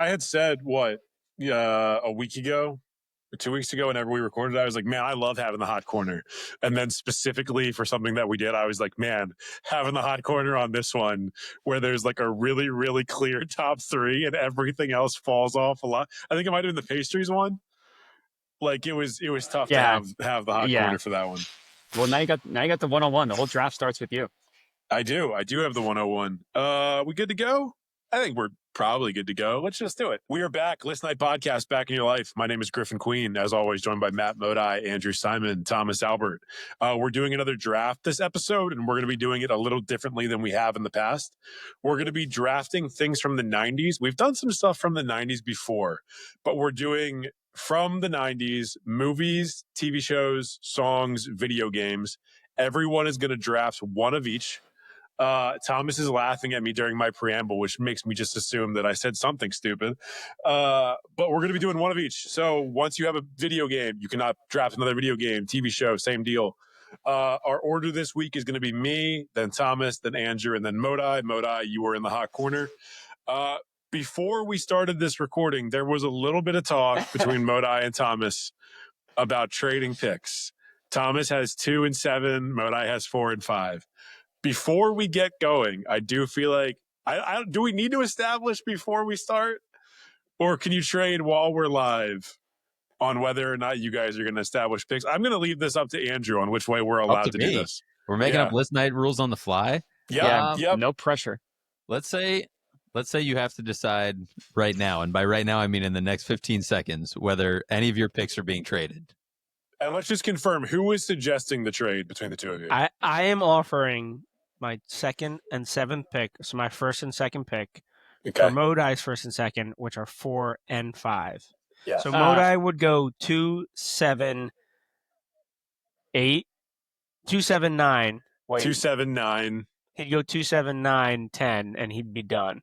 I had said a week ago, or 2 weeks ago, whenever we recorded, I was like, man, I love having the hot corner. And then specifically for something that we did, I was like, man, having the hot corner on this one where there's like a really, really clear top three and everything else falls off a lot. I think it might have been the pastries one. Like it was tough to have the hot corner for that one. Well, now you got the 101. The whole draft starts with you. I do have the 101. We good to go? I think we're probably good to go. Let's just do it. We are back. List Night Podcast, back in your life. My name is Griffin Queen, as always, joined by Matt Modi, Andrew Simon, Thomas Albert. We're doing another draft this episode, and we're going to be doing it a little differently than we have in the past. We're going to be drafting things from the 90s. We've done some stuff from the 90s before, but we're doing from the 90s, movies, TV shows, songs, video games. Everyone is going to draft one of each. Thomas is laughing at me during my preamble, which makes me just assume that I said something stupid. But we're going to be doing one of each. So once you have a video game, you cannot draft another video game, TV show, same deal. Our order this week is going to be me, then Thomas, then Andrew, and then Modi. Modi, you were in the hot corner. Before we started this recording, there was a little bit of talk between Modi and Thomas about trading picks. Thomas has 2 and 7. Modi has 4 and 5. Before we get going, I do feel like do we need to establish before we start, or can you trade while we're live on whether or not you guys are going to establish picks? I'm going to leave this up to Andrew on which way we're allowed to do this. We're making up list night rules on the fly. Yep. No pressure. Let's say you have to decide right now, and by right now I mean in the next 15 seconds, whether any of your picks are being traded. And let's just confirm who is suggesting the trade between the two of you. I am offering my 2nd and 7th pick, so my 1st and 2nd pick, for Modi's 1st and 2nd, which are 4 and 5. Yeah. So Modi would go 2, 7, 8, 2, 7, 9. Wait. 2, 7, 9. He'd go 2, 7, 9, 10, and he'd be done.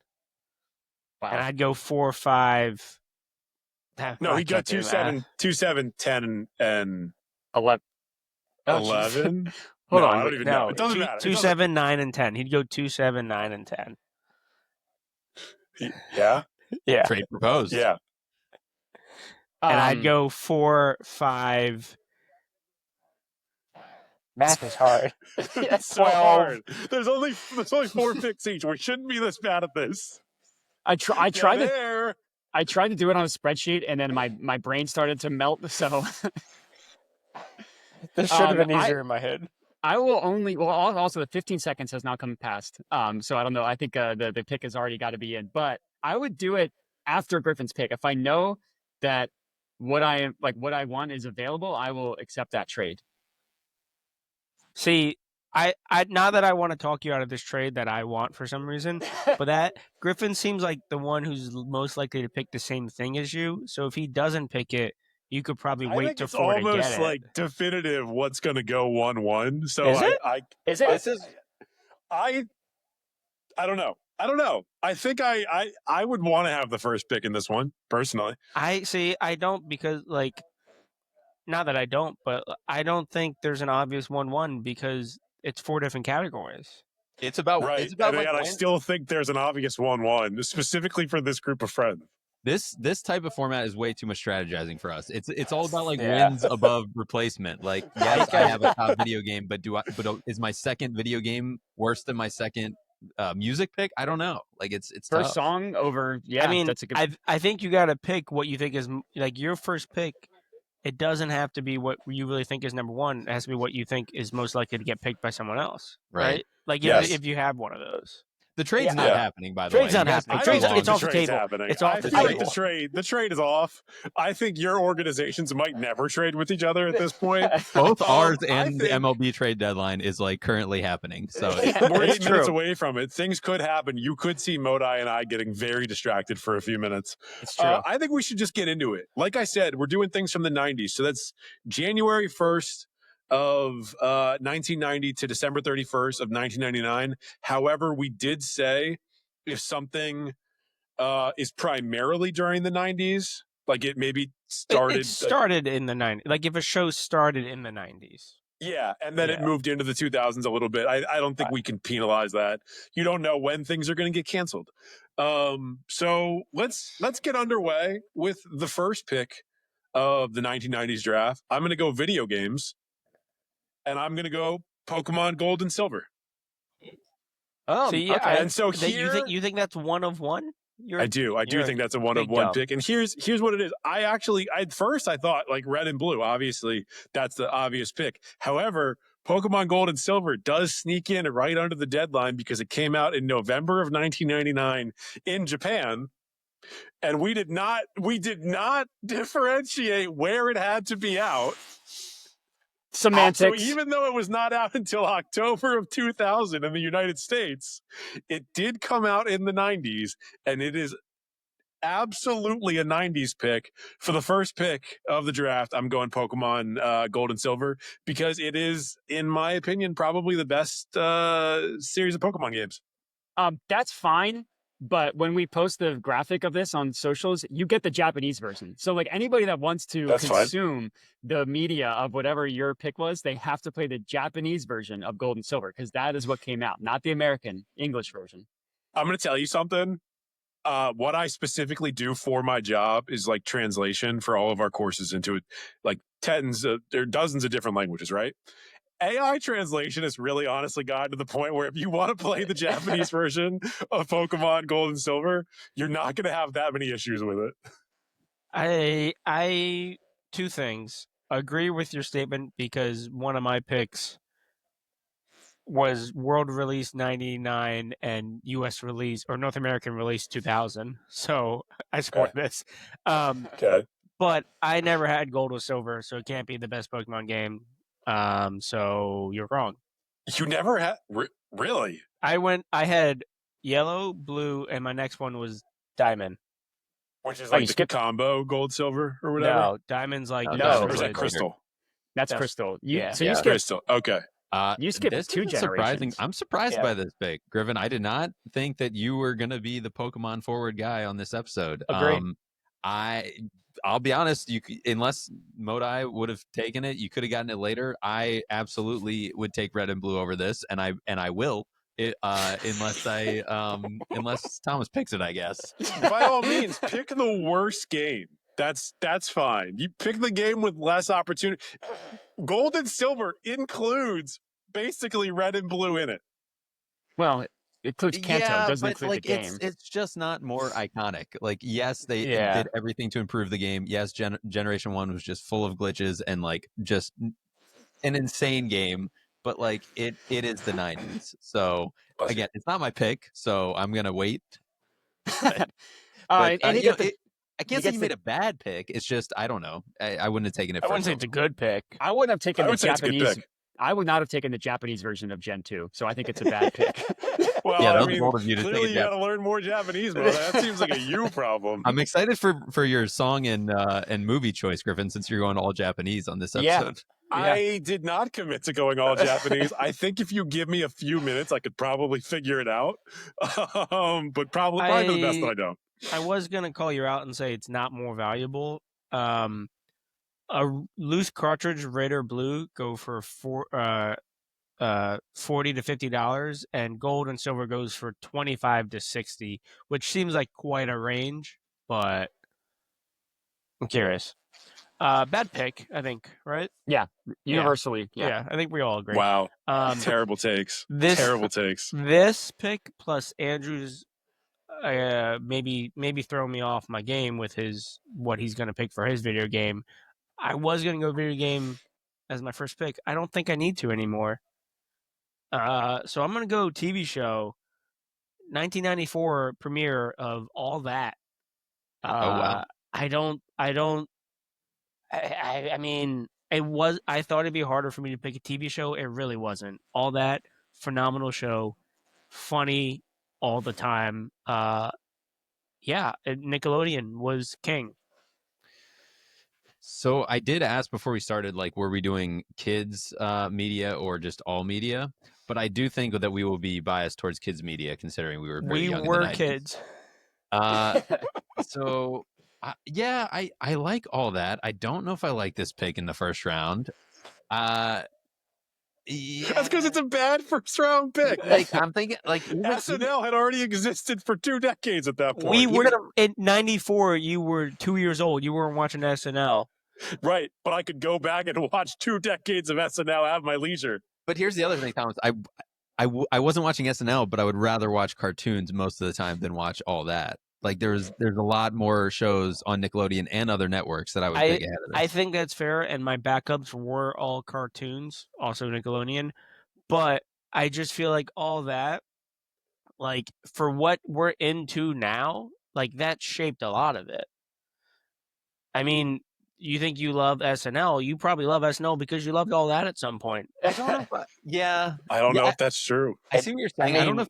Wow. And I'd go 4, 5. No, he'd go 2, 7, 10, and 11. 11? Hold on. I don't even know. It doesn't matter. 2, 7, 9, and 10. He'd go 2, 7, 9, and 10. Yeah? Yeah. Trade proposed. Yeah. And I'd go 4, 5. Math is hard. It's so hard. There's only 4 picks each. We shouldn't be this bad at this. I tried to do it on a spreadsheet, and then my brain started to melt. So this should have been easier in my head. I will only. Well, also the 15 seconds has now come past. So I don't know. I think the pick has already got to be in. But I would do it after Griffin's pick. If I know that what I want is available, I will accept that trade. See, I not that I want to talk you out of this trade that I want for some reason, but that Griffin seems like the one who's most likely to pick the same thing as you. So if he doesn't pick it, you could probably wait to 4 to get it. It's almost like definitive what's going to go 1-1. So is it? Is it? I don't know. I think I would want to have the first pick in this one personally. I don't, because not that I don't, but I don't think there's an obvious 1-1 because it's 4 different categories. It's about right. It's about and I still think there's an obvious 1-1 specifically for this group of friends. This type of format is way too much strategizing for us. It's all about wins above replacement. Yes, I have a top video game, but is my second video game worse than my second music pick? I don't know. It's first tough. song over. Yeah, I mean, that's a good. I think you got to pick what you think is your first pick. It doesn't have to be what you really think is number one. It has to be what you think is most likely to get picked by someone else, right? If you have one of those. The trade's not happening, by the way. Trade's not happening. It's off the table. It's off the table. The trade is off. I think your organizations might never trade with each other at this point. Both ours and the MLB trade deadline is currently happening. So we're 8 minutes away from it. Things could happen. You could see Modi and I getting very distracted for a few minutes. It's true. I think we should just get into it. Like I said, we're doing things from the 90s. So that's January 1st. Of 1990 to December 31st of 1999. However, we did say if something is primarily during the 90s, it maybe started. It started in the 90s. If a show started in the 90s. Yeah, and then it moved into the 2000s a little bit. I don't think we can penalize that. You don't know when things are going to get canceled. So let's get underway with the first pick of the 1990s draft. I'm going to go video games, and I'm going to go Pokemon Gold and Silver. So yeah, And so here, you think that's one of one? I do think that's a one of one pick. And here's what it is. At first I thought like red and blue. Obviously, that's the obvious pick. However, Pokemon Gold and Silver does sneak in right under the deadline because it came out in November of 1999 in Japan. And we did not differentiate where it had to be out. Semantics. So even though it was not out until October of 2000 in the United States, it did come out in the 90s, and it is absolutely a 90s pick. For the first pick of the draft, I'm going Pokemon Gold and Silver because it is, in my opinion, probably the best series of Pokemon games. That's fine. But when we post the graphic of this on socials, you get the Japanese version. So like anybody that wants to consume the media of whatever your pick was, they have to play the Japanese version of Gold and Silver because that is what came out, not the American English version. I'm going to tell you something. What I specifically do for my job is like translation for all of our courses into like there are dozens of different languages, right? AI translation has really honestly gotten to the point where if you want to play the Japanese version of Pokemon Gold and Silver, you're not going to have that many issues with it. I two things. Agree with your statement because one of my picks was world release 99 and US release or North American release 2000. So I support this. Okay. But I never had Gold or Silver, so it can't be the best Pokemon game. So you're wrong. You never had really? I had yellow, blue, and my next one was diamond. Which is like the combo Gold Silver or whatever? No, diamond's like or is that Crystal? That's Crystal. So you skipped Crystal. Okay. You skipped this two generations. Surprising. I'm surprised by this pick, Griffin. I did not think that you were going to be the Pokemon forward guy on this episode. Agreed. I'll be honest. Unless Modi would have taken it, you could have gotten it later. I absolutely would take red and blue over this, and I will. Unless Thomas picks it, I guess. By all means, pick the worst game. That's fine. You pick the game with less opportunity. Gold and Silver includes basically red and blue in it. Well, it includes Kanto. It doesn't include the game. It's just not more iconic. Like, yes, they did everything to improve the game. Yes, Generation 1 was just full of glitches and like just an insane game. But like it is the 90s. So again, it's not my pick. So I'm gonna wait. I can't say you made a bad pick. It's just I don't know. I wouldn't have taken it. I wouldn't say it's a good pick. I wouldn't have taken the Japanese. I would not have taken the Japanese version of Gen 2. So I think it's a bad pick. Well, yeah, that was bold of you to take it. Clearly, you got to learn more Japanese, bro. That seems like a you problem. I'm excited for your song and movie choice, Griffin, since you're going all Japanese on this episode. I did not commit to going all Japanese. I think if you give me a few minutes, I could probably figure it out. But probably the best that I don't. I was going to call you out and say it's not more valuable. A loose cartridge, red or blue, go for $40 to $50, and gold and silver goes for $25 to $60, which seems like quite a range, but I'm curious. Bad pick, I think, right? Yeah, universally. Yeah, I think we all agree. Wow, terrible takes. Terrible takes. This pick plus Andrew's maybe throw me off my game with what he's going to pick for his video game. I was going to go video game as my first pick. I don't think I need to anymore. So I'm going to go TV show, 1994 premiere of All That. Wow. I mean, I thought it'd be harder for me to pick a TV show. It really wasn't. All That, phenomenal show, funny all the time. Nickelodeon was king. So I did ask before we started, like, were we doing kids media or just all media? But I do think that we will be biased towards kids media, considering we were very young. We were kids. So I like All That. I don't know if I like this pick in the first round. Yeah. That's because it's a bad first round pick. Like I'm thinking, like SNL had already existed for 2 decades at that point. We were in '94. You were 2 years old. You weren't watching SNL. Right, but I could go back and watch 2 decades of SNL at my leisure. But here's the other thing, Thomas. I wasn't watching SNL, but I would rather watch cartoons most of the time than watch all that. Like there's a lot more shows on Nickelodeon and other networks that I would pick ahead of this. I think that's fair, and my backups were all cartoons, also Nickelodeon. But I just feel like all that, like for what we're into now, like that shaped a lot of it. I mean, you think you love SNL? You probably love SNL because you loved all that at some point. I don't know if I don't know if that's true. I see what you're saying. I don't know if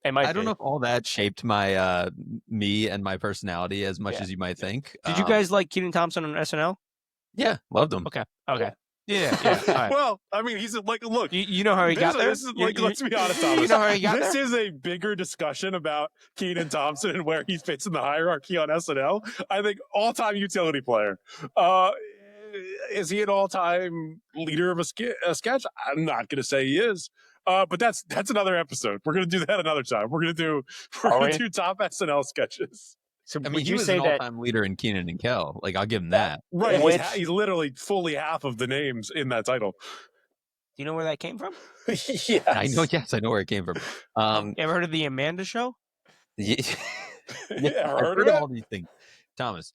I don't know if all that shaped my me and my personality as much as you might think. Did you guys like Kenan Thompson on SNL? Yeah, loved him. Okay. Yeah. All right. Well, I mean, he's like, look, You know how he got there? This is like, let's be honest, Thomas. You know how he got this there? is a bigger discussion about Kenan Thompson and where he fits in the hierarchy on SNL. I think all-time utility player. Is he an all-time leader of a sketch? I'm not going to say he is. But that's another episode. We're going to do that another time. We're going to do top SNL sketches. So I mean, would he you was say an that? all-time leader in Kenan and Kel. Like, I'll give him that. Right. Which- He's literally fully half of the names in that title. Do you know where that came from? Yes. I know where it came from. You ever heard of the Amanda Show? Yeah, Yeah, I've heard heard of of it? all these things. Thomas,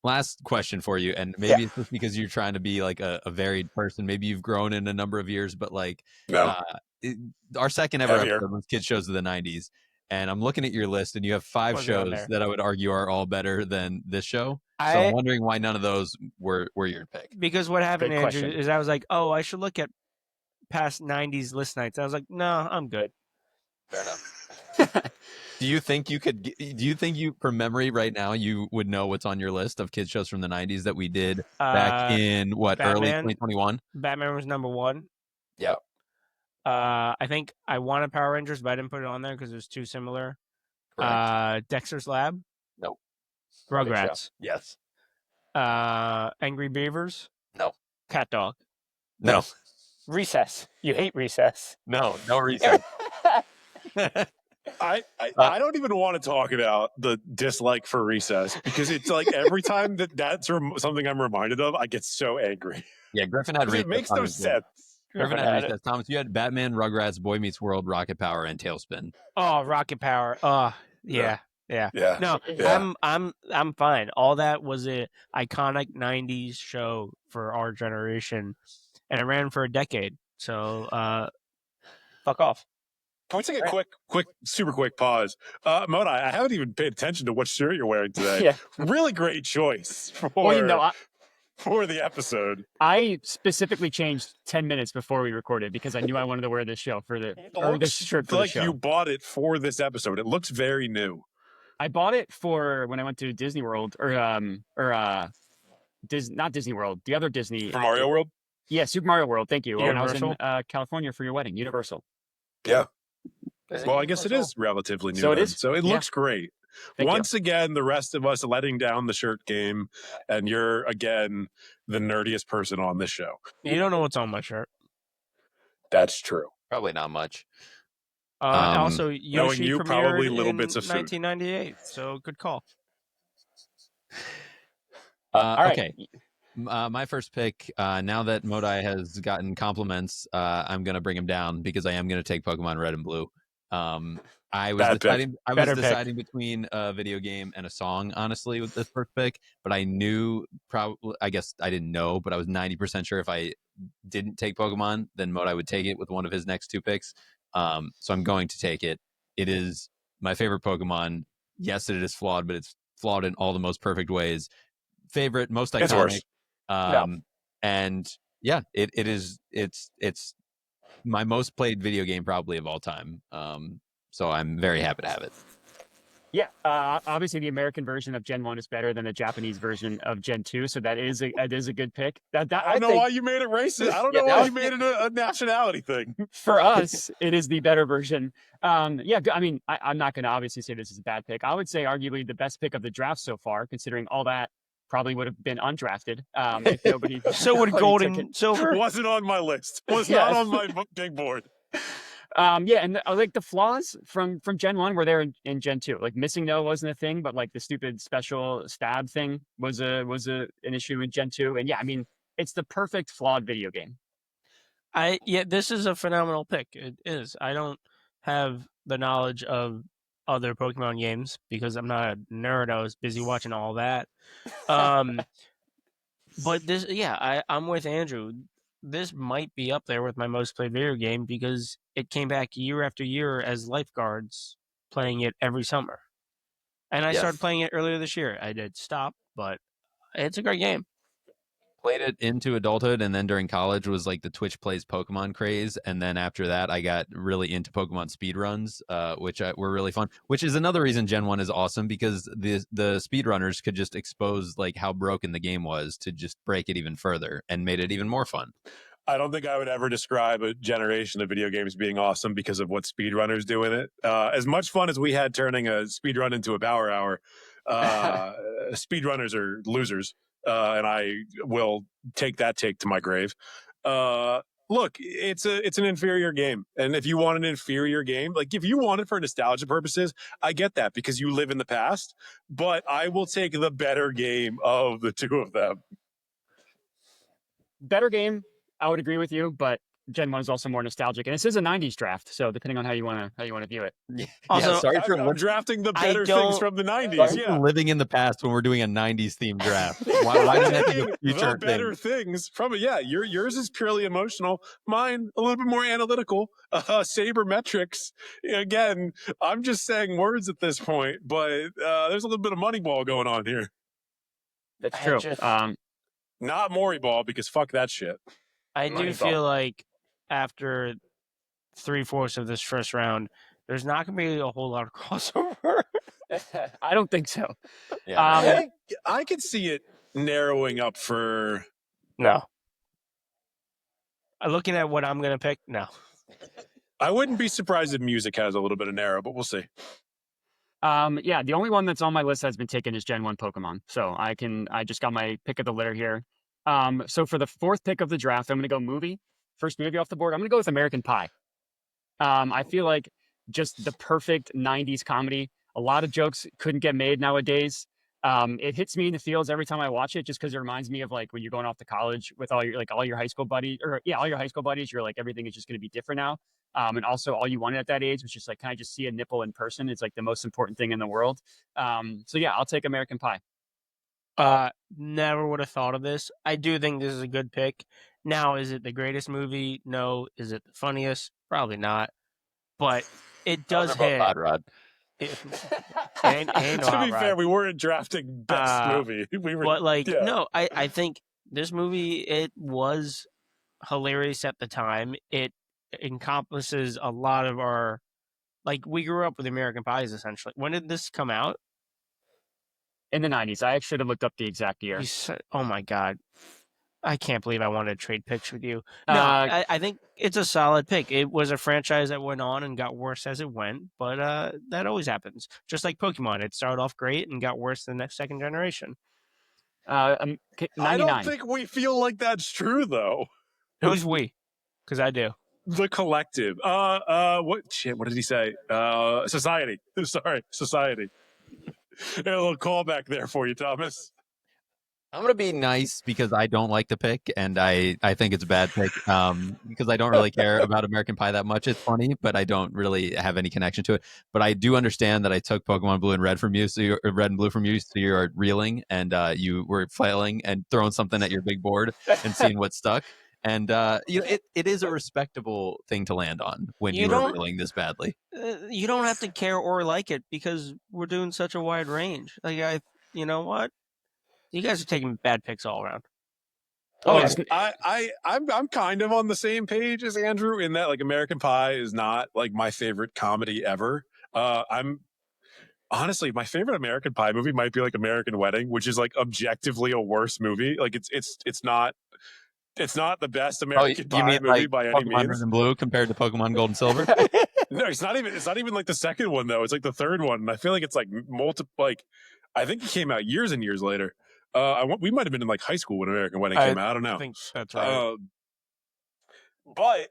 last question for you, and maybe it's just because you're trying to be like a varied person. Maybe you've grown in a number of years, but like No. Our second ever Heavier. episode was Kids Shows of the 90s. And I'm looking at your list, and you have 5 Wasn't on shows there. that I would argue are all better than this show. So I'm wondering why none of those were your pick. Because what happened, Good Andrew, question. is I was like, oh, I should look at past '90s list nights. I was like, no, I'm good. Fair enough. Do you think you, from memory right now, you would know what's on your list of kids shows from the 90s that we did back in early Batman. 2021? Batman was number 1. Yeah. I think I wanted Power Rangers, but I didn't put it on there because it was too similar. Correct. Dexter's Lab. Nope. Rugrats. Yes. Angry Beavers. No. Cat Dog. No. Recess. You hate Recess. No reason. I don't even want to talk about the dislike for Recess because it's like every time that's something I'm reminded of, I get so angry. Yeah, Griffin had 'Cause Recess. it makes no sense. Griffin had Recess. Thomas, you had Batman, Rugrats, Boy Meets World, Rocket Power, and Tailspin. Oh, Rocket Power. Oh, yeah. Yeah. No, Yeah. I'm fine. All that was a iconic '90s show for our generation, and it ran for a decade. So, fuck off. Can we take a quick, super quick pause? Mona, I haven't even paid attention to what shirt you're wearing today. Yeah. Really great choice for, for the episode. I specifically changed 10 minutes before we recorded because I knew I wanted to wear this show for the or this shirt for the Like show. you bought it for this episode. It looks very new. I bought it for when I went to Disney World not Disney World, the other Disney. For Mario World? Yeah, Super Mario World. Thank you. When I was in Universal? California for your wedding, Universal. Yeah. Well, I guess it is relatively new. So it then. is? So it Yeah. looks great. Thank you. Once again, the rest of us letting down the shirt game, and you're again the nerdiest person on this show. You don't know what's on my shirt. That's true. Probably not much. Also, knowing Yoshi you, premiered probably little in bits of food. 1998. So good call. All right. Okay. My first pick, now that Modai has gotten compliments, I'm going to bring him down because I am going to take Pokemon Red and Blue. I was Bad pick. deciding between a video game and a song, honestly, with this first pick, but I knew I guess I didn't know, but I was 90% sure if I didn't take Pokemon, then Modai would take it with one of his next 2 picks. So I'm going to take it. It is my favorite Pokemon. Yes, it is flawed, but it's flawed in all the most perfect ways. Favorite, most It's iconic. worse. And yeah, it's my most played video game probably of all time. So I'm very happy to have it. Yeah, obviously the American version of Gen 1 is better than the Japanese version of Gen 2, so that is a good pick. I don't know why you made it racist. I don't know why you made it a nationality thing. For us, it is the better version. I mean, I'm not going to obviously say this is a bad pick. I would say arguably the best pick of the draft so far, considering all that probably would have been undrafted if nobody. So would nobody gold took it. and silver. Wasn't on my list. Was Yeah. not on my big board. Yeah, and like the flaws from Gen 1 were there in Gen 2. Like missing no wasn't a thing, but like the stupid special stab thing was an issue in Gen 2. And yeah, I mean, it's the perfect flawed video game. This is a phenomenal pick. It is. I don't have the knowledge of other Pokemon games because I'm not a nerd. I was busy watching all that. But this, I'm with Andrew. This might be up there with my most played video game because it came back year after year as lifeguards, playing it every summer. And I started playing it earlier this year. I did stop, but it's a great game. Played it into adulthood, and then during college was like the Twitch plays Pokemon craze, and then after that I got really into Pokemon speedruns, which were really fun, which is another reason Gen 1 is awesome, because the speedrunners could just expose like how broken the game was to just break it even further and made it even more fun. I don't think I would ever describe a generation of video games being awesome because of what speedrunners do in it. As much fun as we had turning a speedrun into a power hour, speedrunners are losers. And I will take that take to my grave. Look, it's an inferior game. And if you want an inferior game, like if you want it for nostalgia purposes, I get that because you live in the past. But I will take the better game of the two of them. Better game, I would agree with you, but Gen 1 is also more nostalgic, and this is a '90s draft. So depending on how you want to view it. Also, sorry for I'm drafting the better things from the '90s. Yeah, living in the past when we're doing a '90s themed draft. Why does that be a future the better things from it? Yeah, yours is purely emotional. Mine a little bit more analytical. Sabermetrics. Again, I'm just saying words at this point, but there's a little bit of Moneyball going on here. That's true. Not Moriball, because fuck that shit. I do feel like after 3/4 of this first round, there's not going to be a whole lot of crossover. I don't think so. Yeah. I could see it narrowing up for... No. Looking at what I'm going to pick, no. I wouldn't be surprised if music has a little bit of narrow, but we'll see. Yeah, the only one that's on my list that's been taken is Gen 1 Pokemon. So I just got my pick of the litter here. So for the fourth pick of the draft, I'm going to go movie. First movie off the board. I'm going to go with American Pie. I feel like just the perfect 90s comedy. A lot of jokes couldn't get made nowadays. It hits me in the feels every time I watch it, just because it reminds me of like when you're going off to college with all your high school buddies, all your high school buddies. You're like, everything is just going to be different now. And also all you wanted at that age was just like, can I just see a nipple in person? It's like the most important thing in the world. So yeah, I'll take American Pie. Never would have thought of this. I do think this is a good pick. Now, is it the greatest movie? No. Is it the funniest? Probably not. But it does hit. Hot Rod. To be fair, we weren't drafting best movie. We were, but no, I think this movie, it was hilarious at the time. It encompasses a lot of our, like, we grew up with American Pies essentially. When did this come out? In the 90s. I should have looked up the exact year. Oh my God. I can't believe I wanted to trade picks with you. No, I think it's a solid pick. It was a franchise that went on and got worse as it went, but that always happens. Just like Pokemon, it started off great and got worse the next second generation. 99. I don't think we feel like that's true, though. Who's we? Because I do. The collective. What did he say? Society. Sorry, society. A little callback there for you, Thomas. I'm going to be nice because I don't like the pick, and I think it's a bad pick because I don't really care about American Pie that much. It's funny, but I don't really have any connection to it. But I do understand that I took Pokemon Blue and Red from you, Red and Blue from you, so you're reeling, and you were flailing and throwing something at your big board and seeing what stuck. And it is a respectable thing to land on when you are reeling this badly. You don't have to care or like it because we're doing such a wide range. Like you know what? You guys are taking bad picks all around. I'm kind of on the same page as Andrew in that, like, American Pie is not like my favorite comedy ever. I'm honestly, my favorite American Pie movie might be like American Wedding, which is like objectively a worse movie. Like it's not the best American Pie movie like by any Pokemon means. Red and Blue compared to Pokemon Gold and Silver. No, it's not even like the second one though. It's like the third one, and I feel like it's like I think it came out years and years later. We might have been in like high school when American Wedding came out. I don't know. I think that's right. But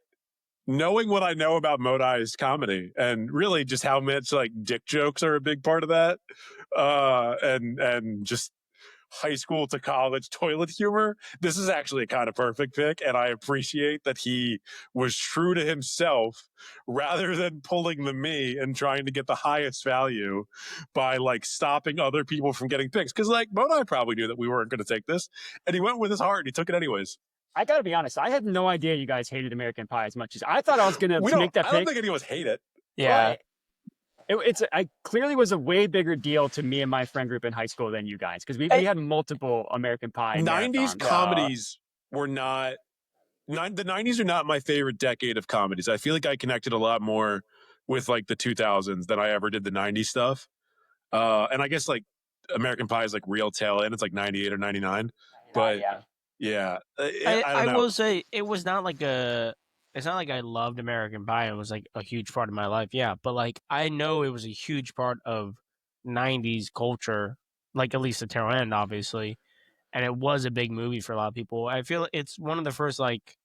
knowing what I know about Modai's comedy and really just how much like dick jokes are a big part of that, and just high school to college toilet humor, this is actually a kind of perfect pick. And I appreciate that he was true to himself rather than pulling the me and trying to get the highest value by like stopping other people from getting picks. Because like Modai probably knew that we weren't going to take this, and he went with his heart and he took it anyways. I got to be honest. I had no idea you guys hated American Pie as much as I thought I was going to make that pick. I don't think anyone's hate it. Yeah. I clearly was a way bigger deal to me and my friend group in high school than you guys, because we had multiple American Pie 90s marathons. comedies were not the 90s are not my favorite decade of comedies. I feel like I connected a lot more with like the 2000s than I ever did the 90s stuff. And I guess like American Pie is like real tail end. It's like 98 or 99. But yeah. I will say it was not like it's not like I loved American Pie. It was like a huge part of my life. Yeah. But like, I know it was a huge part of 90s culture, like at least the tail end, obviously. And it was a big movie for a lot of people. I feel it's one of the first like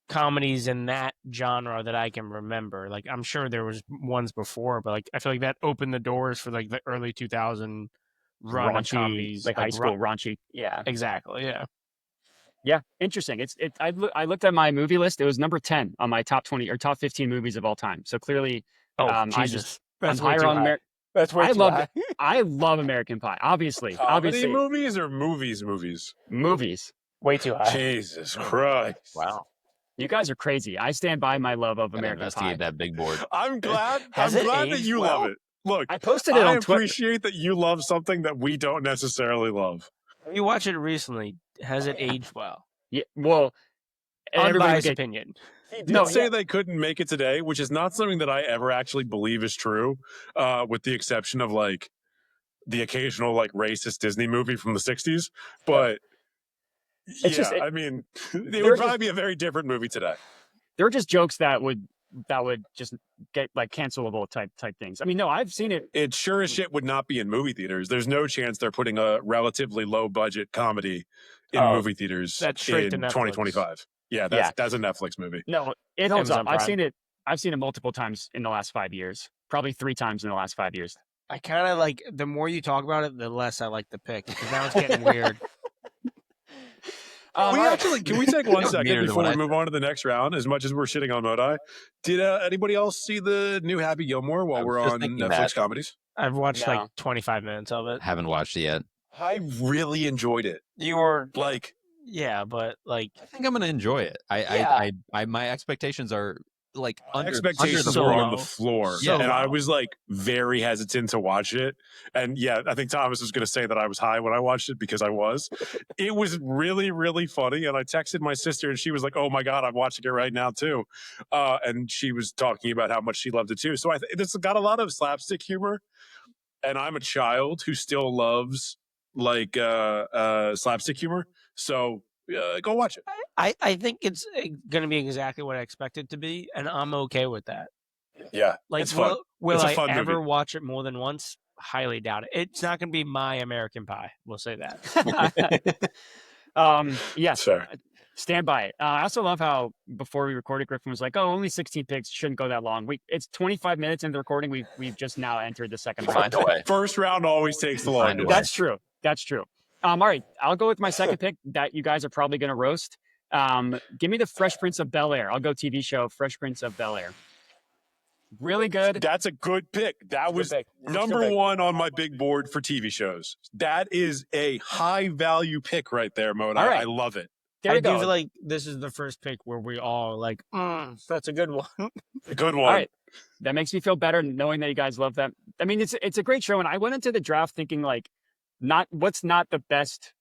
comedies in that genre that I can remember. Like, I'm sure there was ones before, but like, I feel like that opened the doors for like the early 2000 run of comedies, like high school raunchy. Yeah, exactly. Yeah. Yeah, interesting. I looked at my movie list. It was number 10 on my top 20 or top 15 movies of all time. So clearly, Jesus, I'm higher on American. That's way too high. I love American Pie. Obviously, movies or movies. Movies. Way too high. Jesus Christ! Wow, you guys are crazy. I stand by my love of American Pie. Investigate that big board. I'm glad. I'm glad that you love it. Look, I posted it on Twitter. I appreciate that you love something that we don't necessarily love. You watched it recently. Has it aged well? Yeah. Well, unbiased opinion. He did say they couldn't make it today, which is not something that I ever actually believe is true, with the exception of like the occasional like racist Disney movie from the 60s. But I mean, it would probably be a very different movie today. There are just jokes that would just get like cancelable type things. I mean, no, I've seen it. It sure as shit would not be in movie theaters. There's no chance they're putting a relatively low budget comedy in movie theaters that's straight in to 2025. Yeah, that's a Netflix movie. No, it holds Amazon up. Prime. I've seen it multiple times in the last 5 years. Probably 3 times in the last 5 years. I kind of like, the more you talk about it, the less I like the pick, because now it's getting weird. Can we take 1 second before we move on to the next round? As much as we're shitting on Modai, did anybody else see the new Happy Gilmore while we're on Netflix comedies? I've watched like 25 minutes of it. Haven't watched it yet. I really enjoyed it. You were like, yeah, but like, I think I'm gonna enjoy it. I my expectations are like expectations were on the floor, and I was like very hesitant to watch it. And yeah, I think Thomas was going to say that I was high when I watched it, because I was. It was really, really funny, and I texted my sister, and she was like, "Oh my god, I'm watching it right now too," and she was talking about how much she loved it too. So it's got a lot of slapstick humor, and I'm a child who still loves like slapstick humor. So go watch it. I think it's going to be exactly what I expect it to be, and I'm okay with that. Yeah, like, it's fun. Will it's a fun I ever movie. watch it more than once? Highly doubt it. It's not going to be my American Pie. We'll say that. Yes. Sure. Stand by it. I also love how before we recorded, Griffin was like, "Oh, only 16 picks, shouldn't go that long." It's 25 minutes into the recording. We've just now entered the second round. First round always takes the longest. That's true. That's true. All right, I'll go with my second pick that you guys are probably going to roast. Give me the Fresh Prince of Bel-Air. I'll go TV show Fresh Prince of Bel-Air. Really good. That's a good pick. That was number 1 on my big board for TV shows. That is a high value pick right there, Modai. Right. I love it. I do feel like this is the first pick where we all like, that's a good one. A good one. All right. That makes me feel better knowing that you guys love that. I mean, it's a great show, and I went into the draft thinking like, what's not the best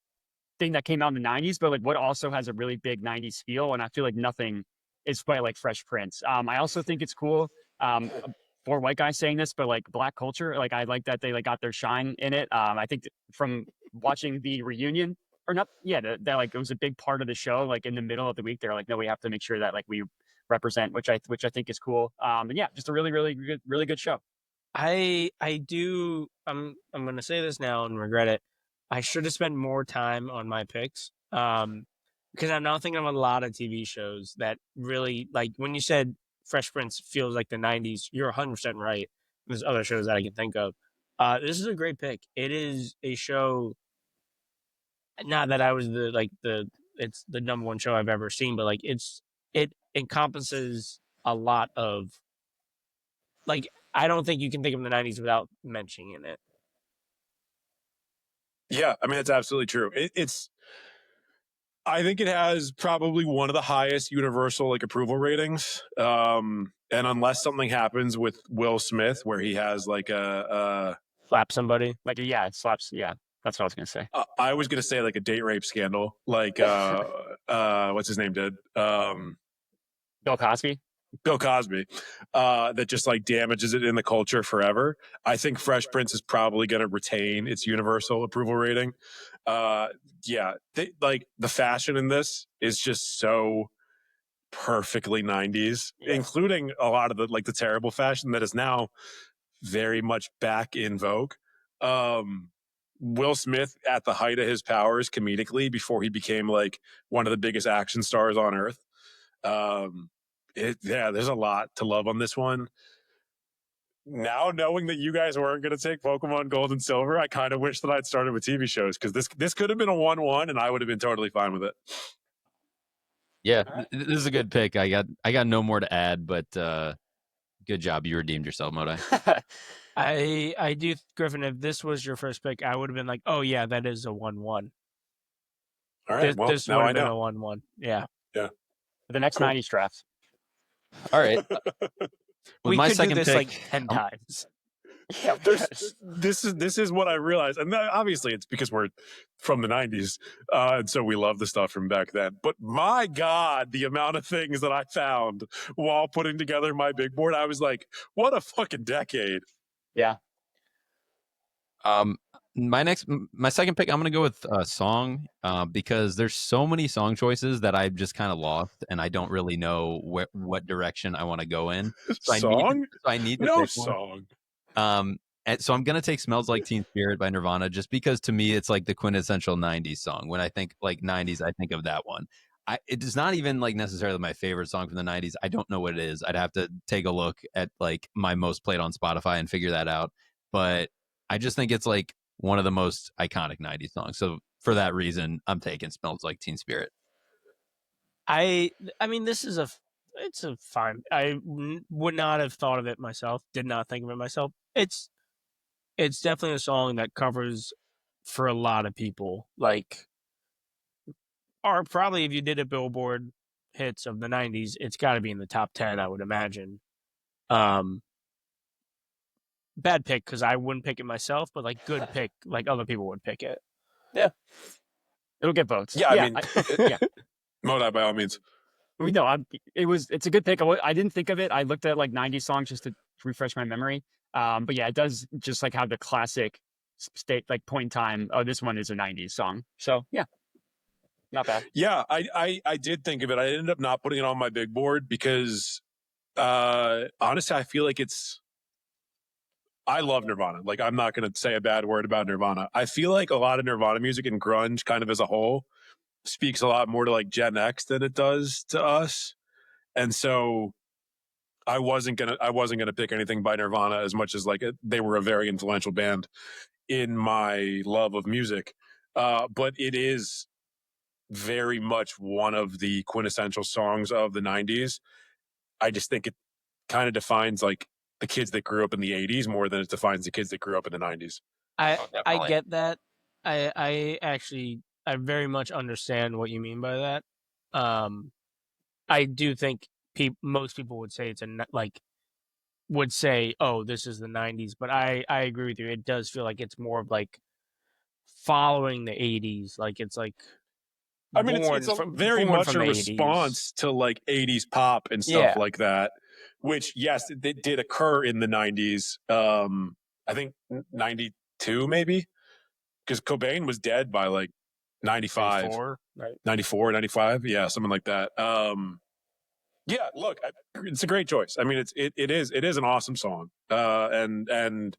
thing that came out in the 90s, but like what also has a really big 90s feel, and I feel like nothing is quite like Fresh Prince. I also think it's cool, for white guys saying this, but like Black culture, like I like that they like got their shine in it. I think from watching the reunion, or not, that like it was a big part of the show. Like in the middle of the week, they're like, no, we have to make sure that like we represent, which I think is cool. And yeah, just a really, really good show. I'm going to say this now and regret it. I should have spent more time on my picks. Because I'm now thinking of a lot of TV shows that really, like when you said Fresh Prince feels like the 90s, you're 100% right. There's other shows that I can think of. This is a great pick. It is a show, not that I was it's the number one show I've ever seen, but like it encompasses a lot of, like, I don't think you can think of the 90s without mentioning it. Yeah, I mean, that's absolutely true. I think it has probably one of the highest universal like approval ratings. And unless something happens with Will Smith where he has like Slap somebody. Like, yeah, it slaps. Yeah, that's what I was gonna say. I was gonna say like a date rape scandal, like what's his name did? Bill Cosby. Bill Cosby, that just like damages it in the culture forever. I think Fresh Prince is probably going to retain its universal approval rating. Yeah, like the fashion in this is just so perfectly 90s, including a lot of the terrible fashion that is now very much back in vogue. Will Smith at the height of his powers comedically before he became like one of the biggest action stars on earth. There's a lot to love on this one. Now, knowing that you guys weren't going to take Pokemon Gold and Silver, I kind of wish that I'd started with TV shows because this could have been a 1-1 and I would have been totally fine with it. Yeah, this is a good pick. I got no more to add, but good job. You redeemed yourself, Modai. I do, Griffin, if this was your first pick, I would have been like, oh yeah, that is a 1-1. All right, This now would I have been know. a 1-1. Yeah. The next 90s drafts. All right. We my could do second this pick, like 10 times. Yeah, this is what I realized, and obviously it's because we're from the 90s, and so we love the stuff from back then. But my God, the amount of things that I found while putting together my big board, I was like, what a fucking decade. Yeah. My second pick, I'm gonna go with a song because there's so many song choices that I've just kind of lost, and I don't really know what direction I want to go in. So I need to no pick song. One. And so I'm gonna take "Smells Like Teen Spirit" by Nirvana, just because to me it's like the quintessential '90s song. When I think like '90s, I think of that one. It is not even like necessarily my favorite song from the '90s. I don't know what it is. I'd have to take a look at like my most played on Spotify and figure that out. But I just think it's like one of the most iconic '90s songs. So for that reason, I'm taking "Smells Like Teen Spirit." I mean, it's a fine. I would not have thought of it myself. Did not think of it myself. It's definitely a song that covers for a lot of people. Like, or probably if you did a Billboard hits of the '90s, it's got to be in the top 10, I would imagine. Bad pick because I wouldn't pick it myself, but like good pick, like other people would pick it. Yeah. It'll get votes. Yeah, I mean, yeah. Modai by all means. No, it's a good pick. I didn't think of it. I looked at like 90 songs just to refresh my memory. But yeah, it does just like have the classic state, like point in time. Oh, this one is a 90s song. So yeah, not bad. Yeah, I did think of it. I ended up not putting it on my big board because honestly, I feel like I love Nirvana. Like, I'm not going to say a bad word about Nirvana. I feel like a lot of Nirvana music and grunge kind of as a whole speaks a lot more to like Gen X than it does to us. And so I wasn't gonna pick anything by Nirvana as much as like they were a very influential band in my love of music. But it is very much one of the quintessential songs of the 90s. I just think it kind of defines like the kids that grew up in the 80s more than it defines the kids that grew up in the 90s. I get that. I actually I very much understand what you mean by that. I do think most people would say would say, oh, this is the '90s, but I agree with you. It does feel like it's more of like following the '80s. Like it's like, I mean, it's very much a 80s. response to like 80s pop and stuff like that, which, yes, it did occur in the 90s. I think 92 maybe, because Cobain was dead by like 95, 94, right? 94, 95. Yeah, something like that. Yeah, look, it's a great choice. I mean, it is an awesome song. And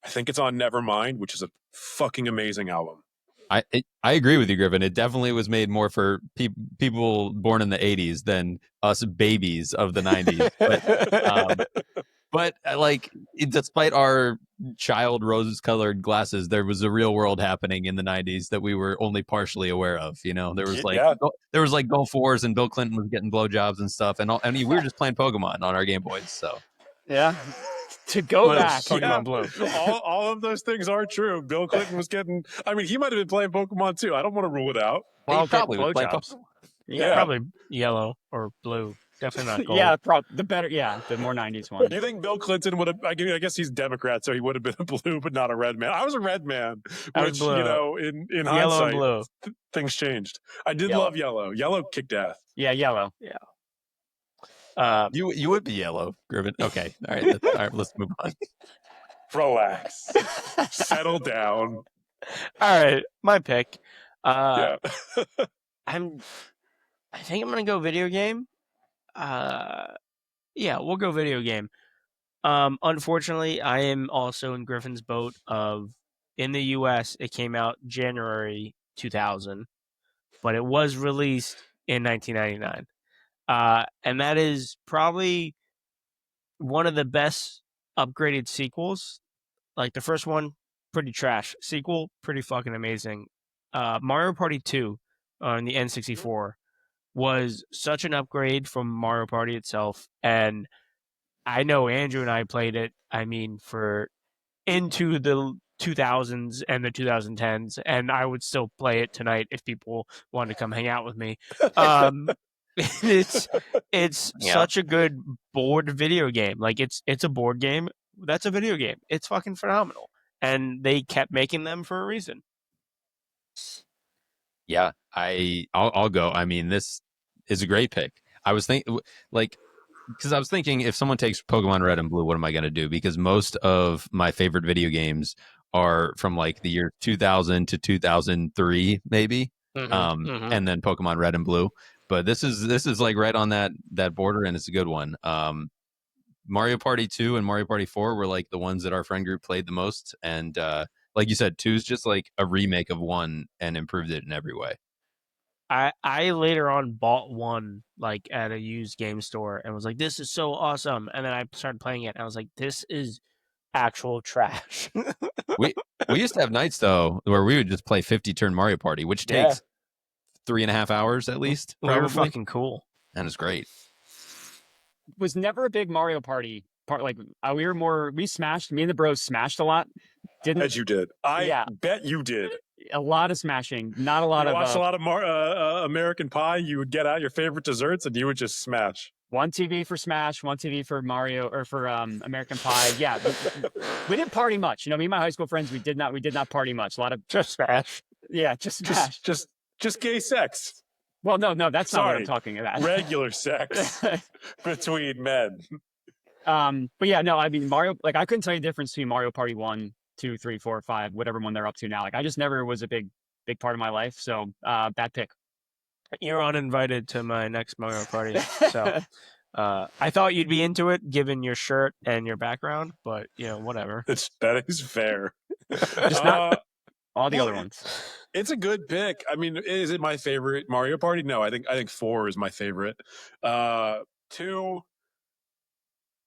I think it's on Nevermind, which is a fucking amazing album. I agree with you, Griffin. It definitely was made more for people born in the 80s than us babies of the 90s. But like, despite our child rose-colored glasses, there was a real world happening in the 90s that we were only partially aware of. You know, there was like Gulf Wars, and Bill Clinton was getting blowjobs and stuff, and we were just playing Pokemon on our Game Boys. So Yeah. To go back. Pokemon Blue. All of those things are true. Bill Clinton was getting. I mean, he might have been playing Pokemon too. I don't want to rule it out. Well, he probably was playing blowjobs. Pokemon. Yeah. Probably yellow or blue. Definitely not gold. Yeah, the better. Yeah, the more 90s one. Do you think Bill Clinton would have? I guess he's Democrat, so he would have been a blue, but not a red man. I was a red man, I was which blue. you know, in Yellow hindsight, and blue. things changed. I did Yellow. love yellow. Yellow kicked ass. Yeah, yellow. You would be yellow, Griffin. Okay, all right. Let's move on. Relax, settle down. All right, my pick. Yeah. I think I'm gonna go video game. Yeah, we'll go video game. Unfortunately, I am also in Griffin's boat of in the US it came out January 2000, but it was released in 1999. And that is probably one of the best upgraded sequels. Like the first one, pretty trash. Sequel, pretty fucking amazing. Mario Party 2 on the N64 was such an upgrade from Mario Party itself. And I know Andrew and I played it, I mean, for into the 2000s and the 2010s, and I would still play it tonight if people wanted to come hang out with me. It's such a good board video game. Like it's a board game that's a video game. It's fucking phenomenal, and they kept making them for a reason. Yeah, I'll go. I mean, this is a great pick. I was thinking, because I was thinking, if someone takes Pokemon Red and Blue, what am I going to do? Because most of my favorite video games are from like the year 2000 to 2003, maybe, and then Pokemon Red and Blue. But this is like right on that border, and it's a good one. Mario Party 2 and Mario Party 4 were like the ones that our friend group played the most, and like you said, 2 is just like a remake of 1 and improved it in every way. I later on bought 1 like at a used game store and was like, this is so awesome. And then I started playing it and I was like, this is actual trash. we used to have nights though where we would just play 50-turn Mario Party, which takes 3.5 hours at least. We were fucking cool. And it's great. Was never a big Mario Party part. Like we smashed. Me and the bros smashed a lot. Didn't As you did. I bet you did. A lot of smashing, not a lot you of. Watched a lot of American Pie. You would get out your favorite desserts and you would just smash. One TV for Smash, one TV for Mario or for American Pie. Yeah, we didn't party much. You know, me and my high school friends, we did not party much. A lot of just Smash. Yeah, just Smash. Just gay sex. Well, no, that's not what I'm talking about. Regular sex between men. But yeah, no, I mean Mario. Like I couldn't tell you the difference between Mario Party 1, 2, 3, 4, 5, whatever one they're up to now. Like I just never was a big part of my life. So bad pick. You're uninvited to my next Mario Party. So I thought you'd be into it given your shirt and your background, but you know, whatever. That is fair. Just not all the other ones. It's a good pick. I mean, is it my favorite Mario Party? No, I think 4 is my favorite. 2,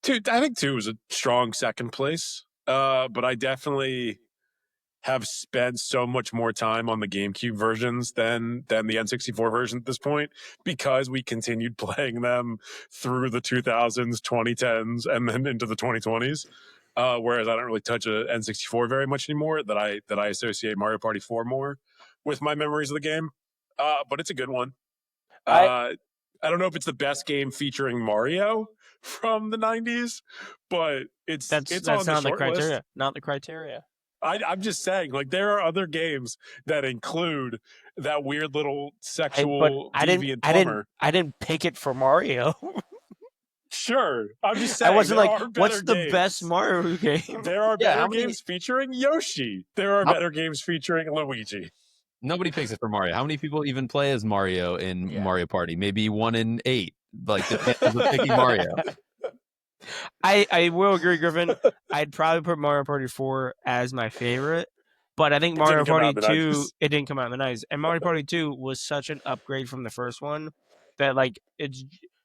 I think 2 is a strong second place. But I definitely have spent so much more time on the GameCube versions than the N64 version at this point, because we continued playing them through the 2000s, 2010s, and then into the 2020s. Whereas I don't really touch a N64 very much anymore. That I associate Mario Party 4 more with my memories of the game. But it's a good one. I don't know if it's the best game featuring Mario from the 90s, but it's on the short criteria. list. Not the criteria. I'm just saying, like, there are other games that include that weird little sexual deviant plumber. I didn't pick it for Mario. Sure, I'm just saying. I wasn't like, what's the the best Mario game? There are better games featuring Yoshi. There are better games featuring Luigi. Nobody picks it for Mario. How many people even play as Mario in Mario Party? Maybe 1 in 8. Like the picking Mario. I will agree, Griffin. I'd probably put Mario Party 4 as my favorite, But I think It Mario didn't come out Party in the 2, 90s. it didn't come out in the 90s. And Mario Party 2 was such an upgrade from the first one that, like, it's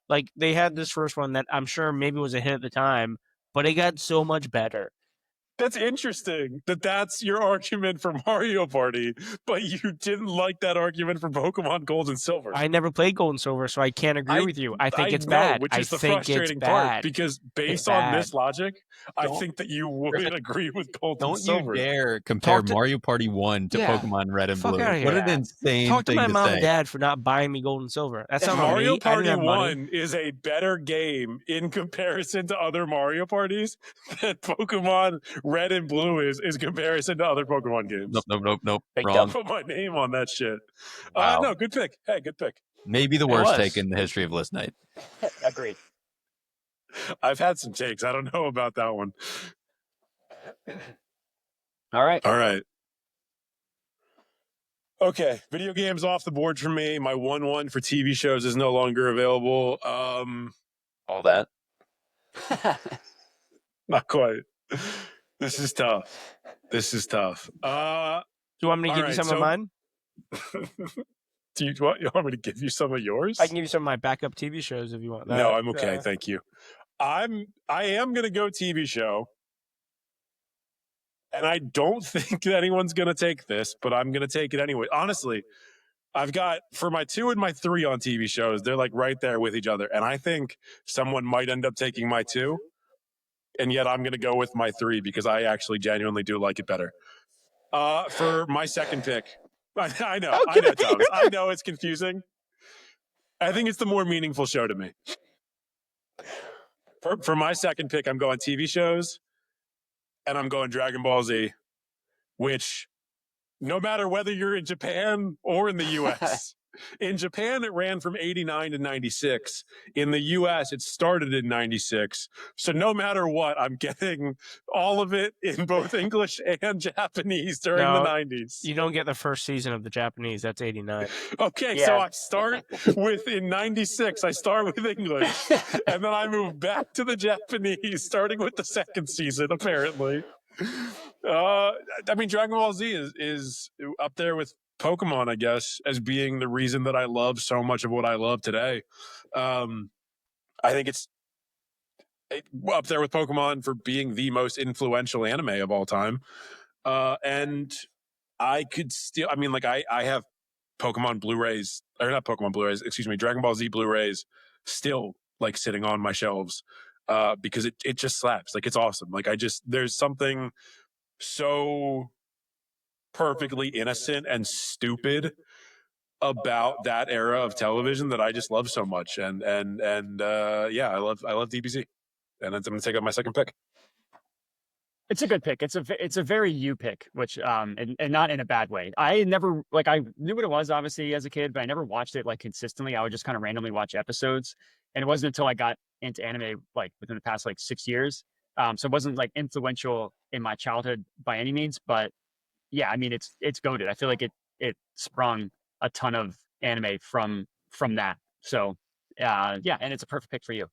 like they had this first one that I'm sure maybe was a hit at the time, but it got so much better. That's interesting that that's your argument for Mario Party, but you didn't like that argument for Pokemon Gold and Silver. I never played Gold and Silver, so I can't agree with you. I think it's know, bad. Which I is the think frustrating it's part, bad. because based It's on bad. this logic, I Don't- think that you would agree with Gold and Don't Silver. you dare compare Talk to- Mario Party 1 to Yeah. Pokemon Red and Fuck Blue. outta What here. an insane Talk to thing my to mom say. and dad for not buying me Gold and Silver. That's not on Mario me. I Party didn't have money. 1 is a better game in comparison to other Mario Parties than Pokemon Red and Blue is in comparison to other Pokemon games. Nope. Big Wrong. Put my name on that shit. Wow. No, good pick. Hey, good pick. Maybe the It worst was. take in the history of List Night. Agreed. I've had some takes. I don't know about that one. All right. All right. Okay, video games off the board for me. My 1-1 for TV shows is no longer available. All that. Not quite. This is tough. Do you want me to All give right, you some so- of mine? Do you want me to give you some of yours? I can give you some of my backup TV shows if you want. No, I'm okay. Thank you. I am gonna go TV show. And I don't think that anyone's gonna take this, but I'm gonna take it anyway. Honestly, I've got for my 2 and my 3 on TV shows, they're like right there with each other. And I think someone might end up taking my 2. And yet I'm gonna go with my 3 because I actually genuinely do like it better. For my second pick, I know, Thomas. I know it's confusing. I think it's the more meaningful show to me. For my second pick, I'm going TV shows, and I'm going Dragon Ball Z, which no matter whether you're in Japan or in the US, in Japan it ran from 89 to 96. In the US, it started in 96. So no matter what, I'm getting all of it in both English and Japanese during the No, 90s. You don't get the first season of the Japanese. That's 89. Okay, Yeah. so I start with in 96, I start with English, and then I move back to the Japanese, starting with the second season, apparently. I mean, Dragon Ball Z is up there with Pokemon, I guess, as being the reason that I love so much of what I love today. I think it's up there with Pokemon for being the most influential anime of all time. And I could still, I mean, like I have Pokemon Blu-rays, or not Pokemon Blu-rays, excuse me, Dragon Ball Z Blu-rays still like sitting on my shelves because it just slaps. Like it's awesome. Like there's something so perfectly innocent and stupid about that era of television that I just love so much. And yeah, I love DBZ. And I'm going to take up my second pick. It's a good pick. It's a very you pick, which and not in a bad way. I never I knew what it was obviously as a kid, but I never watched it like consistently. I would just kind of randomly watch episodes, and it wasn't until I got into anime like within the past like 6 years. So it wasn't like influential in my childhood by any means, but yeah, I mean it's goated. I feel like it sprung a ton of anime from that. So yeah, and it's a perfect pick for you.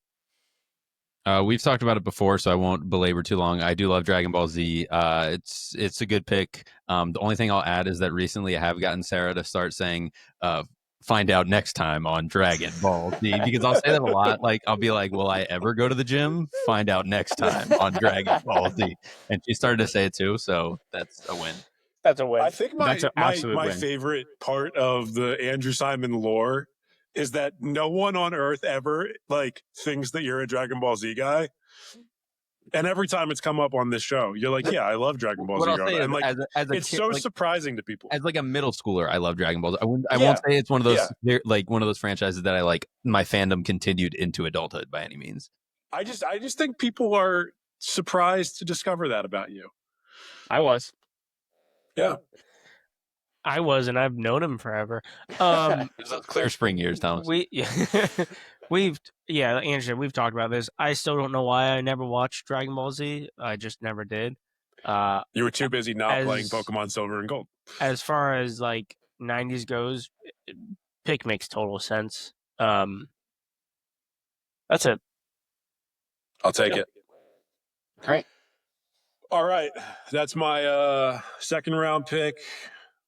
We've talked about it before, so I won't belabor too long. I do love Dragon Ball Z. It's a good pick. The only thing I'll add is that recently I have gotten Sarah to start saying, find out next time on Dragon Ball Z, because I'll say that a lot. Like, I'll be like, will I ever go to the gym? Find out next time on Dragon Ball Z. And she started to say it too, so that's a win. That's a win. I think That's an absolute my win. favorite part of the Andrew Simon lore is that no one on Earth ever like thinks that you're a Dragon Ball Z guy. And every time it's come up on this show, you're like, yeah, I love Dragon Ball What Z. I'll growing say up. is, And like, as a it's kid, so like, surprising to people. as like a middle schooler, I love Dragon Ball. I Yeah. won't say it's one of those like one of those franchises that I like. My fandom continued into adulthood by any means. I just think people are surprised to discover that about you. I was. Yeah. I was, and I've known him forever. It was those Clear Spring years, Thomas. Andrew, we've talked about this. I still don't know why I never watched Dragon Ball Z. I just never did. You were too busy not As- playing Pokemon Silver and Gold. As far as like 90s goes, pick makes total sense. That's it. I'll take it. All right. All right. That's my second round pick.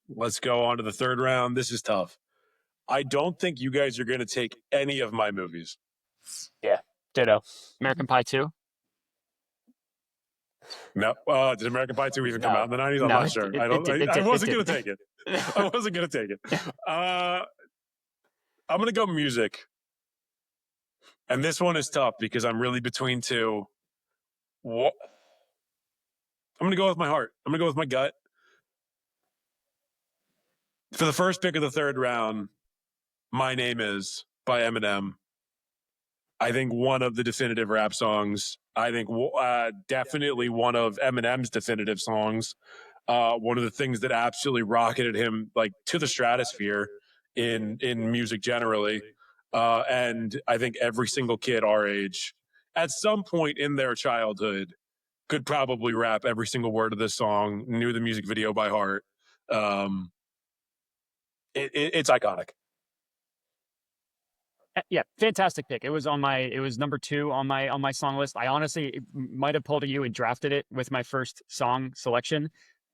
Let's go on to the third round. This is tough. I don't think you guys are going to take any of my movies. Ditto. American Pie 2. No. Did American Pie 2 even come No. out in the 90s? I'm No, not sure. it I wasn't did. going to take it. I wasn't going to take it. I'm going to go music. And this one is tough because I'm really between two. I'm going to go with my heart. I'm going to go with my gut. For the first pick of the third round, My Name Is by Eminem. I think one of the definitive rap songs. I think definitely one of Eminem's definitive songs. One of the things that absolutely rocketed him like to the stratosphere in music generally. And I think every single kid our age, at some point in their childhood, could probably rap every single word of this song, knew the music video by heart. It's iconic. Yeah, fantastic pick. It was number 2 on my song list. I honestly might have pulled a you and drafted it with my first song selection.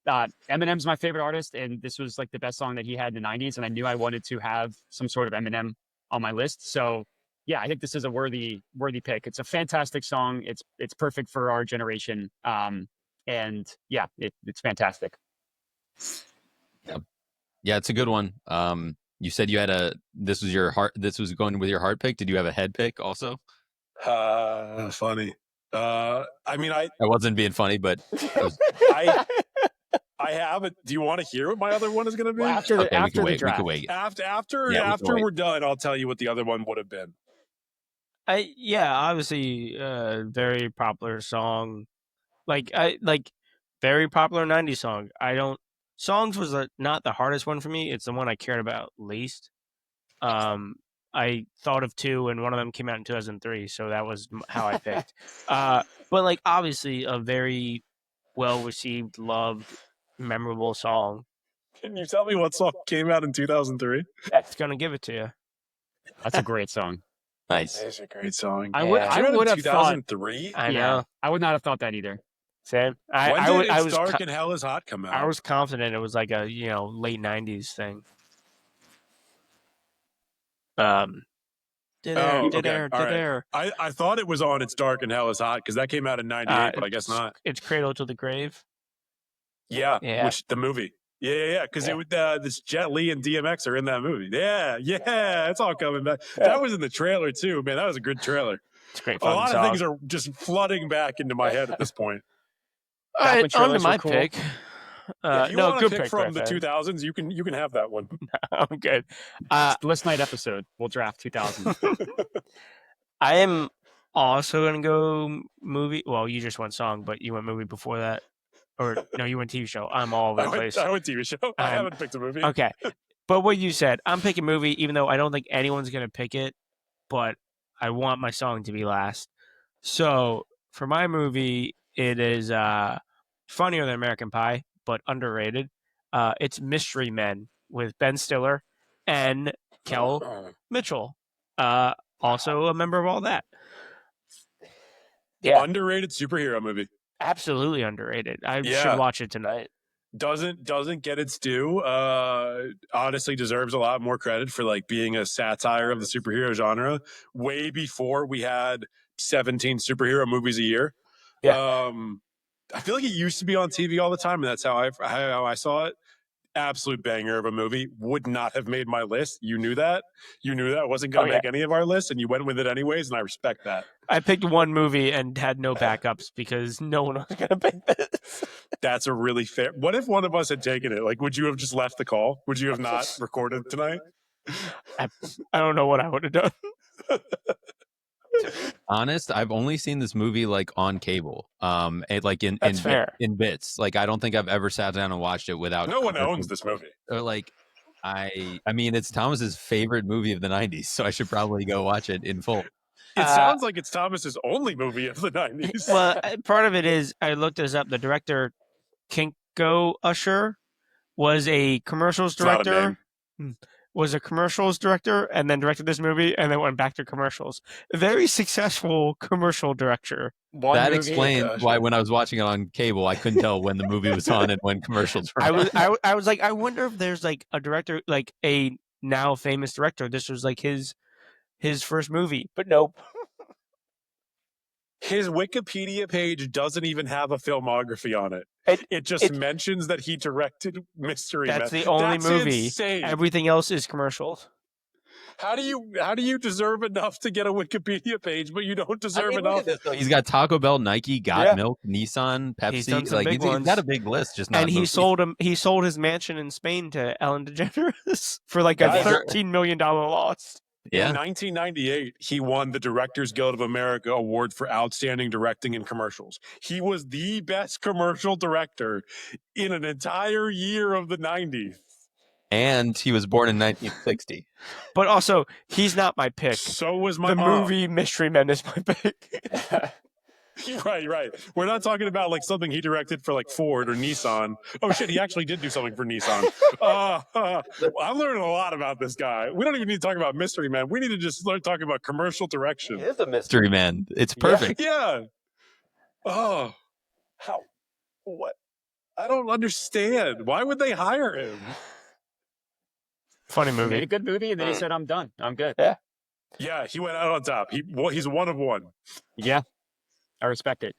Eminem's my favorite artist, and this was like the best song that he had in the 90s, and I knew I wanted to have some sort of Eminem on my list. So yeah, I think this is a worthy pick. It's a fantastic song. It's perfect for our generation. And yeah, it's fantastic. Yeah, it's a good one. You said you had this was going with your heart pick. Did you have a head pick also? Funny. I mean, I wasn't being funny, but I have it. Do you want to hear what my other one is going to be? Well, after the draft. We can wait. After we're done, I'll tell you what the other one would have been. Obviously, very popular song, like very popular '90s song. Songs was not the hardest one for me. It's the one I cared about least. I thought of 2, and one of them came out in 2003, so that was how I picked. But like obviously a very well received, loved, memorable song. Can you tell me what song came out in 2003? That's gonna give it to you. That's a great song. Nice. It's a great song. I would have thought 2003. I know. I would not have thought that either. Same. When did It's Dark and Hell Is Hot come out? I was confident it was like a late '90s thing. I thought it was on It's Dark and Hell Is Hot because that came out in '98, but I guess not. It's Cradle to the Grave. Yeah. Which the movie. Yeah. Because this Jet Li and DMX are in that movie. Yeah. It's all coming back. That was in the trailer too, man. That was a good trailer. It's a great. A lot of things are just flooding back into my head at this point. All right, on to my pick. If you want good pick from the Griffin. 2000s, you can have that one. I'm good. It's the list night episode. We'll draft 2000. I am also gonna go movie. Well, you just went song, but you went movie before that, or no, you went TV show. I'm all over the place. I went TV show. I haven't picked a movie. Okay, but what you said, I'm picking movie, even though I don't think anyone's gonna pick it, but I want my song to be last. So for my movie, it is funnier than American Pie, but underrated. It's Mystery Men with Ben Stiller and Kel Mitchell, also a member of All That. Yeah. Underrated superhero movie. Absolutely underrated. I should watch it tonight. Doesn't get its due. Honestly deserves a lot more credit for like being a satire of the superhero genre way before we had 17 superhero movies a year. Yeah. I feel like it used to be on TV all the time, and that's how I saw it. Absolute banger of a movie. Would not have made my list. You knew that. You knew that wasn't going to make any of our lists, and you went with it anyways, and I respect that. I picked one movie and had no backups because no one was going to pick this. That's a really fair. What if one of us had taken it? Like, would you have just left the call? Would you have not recorded tonight? I don't know what I would have done. Honest, I've only seen this movie like on cable, like in bits. Like I don't think I've ever sat down and watched it without. No one owns this movie. Or like, I mean, it's Thomas's favorite movie of the '90s, so I should probably go watch it in full. It sounds like it's Thomas's only movie of the '90s. Well, part of it is I looked this up. The director, Kinko Usher, was a commercials director. was a commercials director and then directed this movie and then went back to commercials. A very successful commercial director. That explains why when I was watching it on cable, I couldn't tell when the movie was on and when commercials were on. I was like, I wonder if there's like a director, like a now famous director. This was like his first movie, but nope. His Wikipedia page doesn't even have a filmography on it. It just mentions that he directed Mystery Men. That's the only movie. Insane. Everything else is commercials. How do you deserve enough to get a Wikipedia page, but you don't deserve enough? He's got Taco Bell, Nike, Got Milk, Nissan, Pepsi. He's done some like big he's ones. got a big list. Just not and he sold his mansion in Spain to Ellen DeGeneres for like a $13 million loss. Yeah. In 1998, he won the Directors Guild of America Award for Outstanding Directing in Commercials. He was the best commercial director in an entire year of the 90s. And he was born in 1960. But also, he's not my pick. So was my The mom. movie Mystery Men is my pick. Right. We're not talking about like something he directed for like Ford or Nissan. Oh shit, he actually did do something for Nissan. I'm learning a lot about this guy. We don't even need to talk about Mystery Man. We need to just start talking about commercial direction. He is a mystery man. It's perfect. Yeah. Oh, how? What? I don't understand. Why would they hire him? Funny Made a movie. good movie, and then he said, "I'm done. I'm good." Yeah, he went out on top. He's one of one. Yeah, I respect it.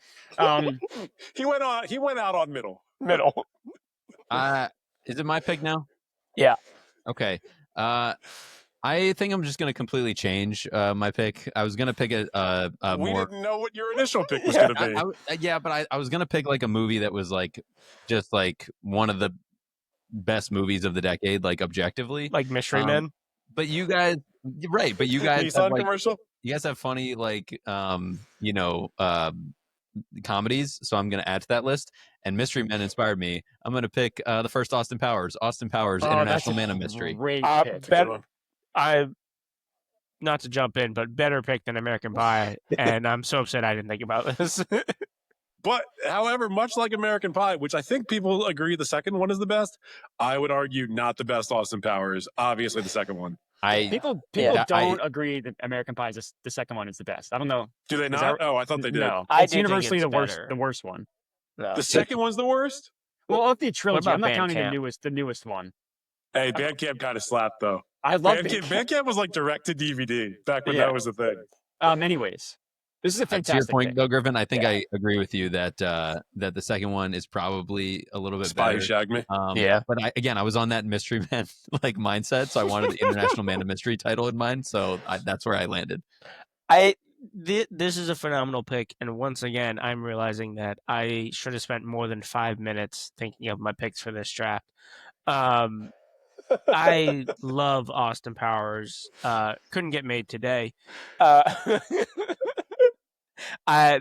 He went out on middle. Is it my pick now? Yeah. Okay. I think I'm just going to completely change my pick. I was going to pick a We more. didn't know what your initial pick was going to be. Yeah, but I was going to pick like a movie that was like just like one of the best movies of the decade, like objectively. Like Mystery Men. But you guys, right? But you guys Nissan have, like, commercial. you guys have funny like comedies, so I'm going to add to that list. And Mystery Men inspired me. I'm going to pick the first Austin Powers, International Man of Mystery. Great pick. Not to jump in, but better pick than American Pie. And I'm so upset I didn't think about this. But, however, much like American Pie, which I think people agree the second one is the best, I would argue not the best Austin Powers. Obviously, the second one. People don't agree that American Pie is the second one is the best. I don't know. Do they not? I thought they did. No, I it's do think universally it's the worst. better. The worst one. No. The second one's the worst? Well, of the trilogy, I'm not Bandcamp? counting the newest one. Hey, Bandcamp kind of slapped, though. I love Bandcamp was like direct to DVD back when that was a thing. Anyways, this is a fantastic to your point, pick. though, Griffin, I think I agree with you that that the second one is probably a little bit Spy better. Who Shagged Me. But I was on that Mystery Man like mindset, so I wanted the International Man of Mystery title in mind, so that's where I landed. This is a phenomenal pick, and once again, I'm realizing that I should have spent more than 5 minutes thinking of my picks for this draft. I love Austin Powers. Couldn't get made today. I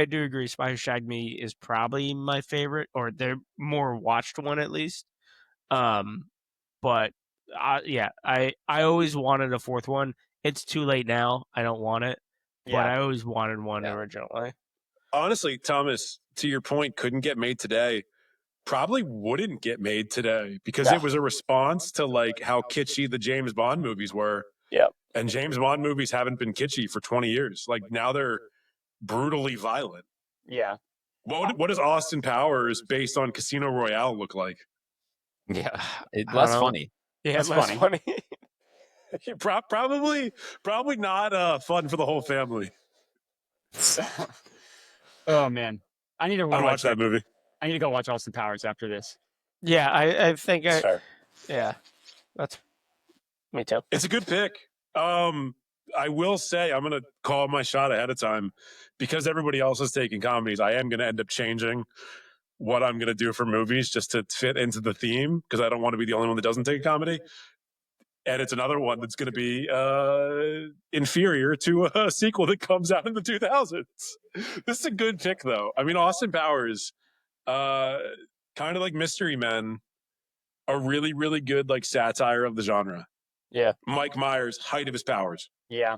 do agree. Spy Who Shagged Me is probably my favorite, or the more watched one at least. But I always wanted a fourth one. It's too late now. I don't want it, but I always wanted one originally. Honestly, Thomas, to your point, couldn't get made today. Probably wouldn't get made today because it was a response to like how kitschy the James Bond movies were. Yep. And James Bond movies haven't been kitschy for 20 years. Like now they're brutally violent. Yeah. What does Austin Powers based on Casino Royale look like? Yeah, less funny. Yeah, That's less funny. Probably not fun for the whole family. Oh man, I need to I watch that movie. I need to go watch Austin Powers after this. Yeah, I think that's Me too. It's a good pick. I will say I'm going to call my shot ahead of time because everybody else is taking comedies. I am going to end up changing what I'm going to do for movies just to fit into the theme because I don't want to be the only one that doesn't take a comedy. And it's another one that's going to be inferior to a sequel that comes out in the 2000s. This is a good pick, though. I mean, Austin Powers, kind of like Mystery Men, a really, really good like satire of the genre. Yeah. Mike Myers, height of his powers. Yeah.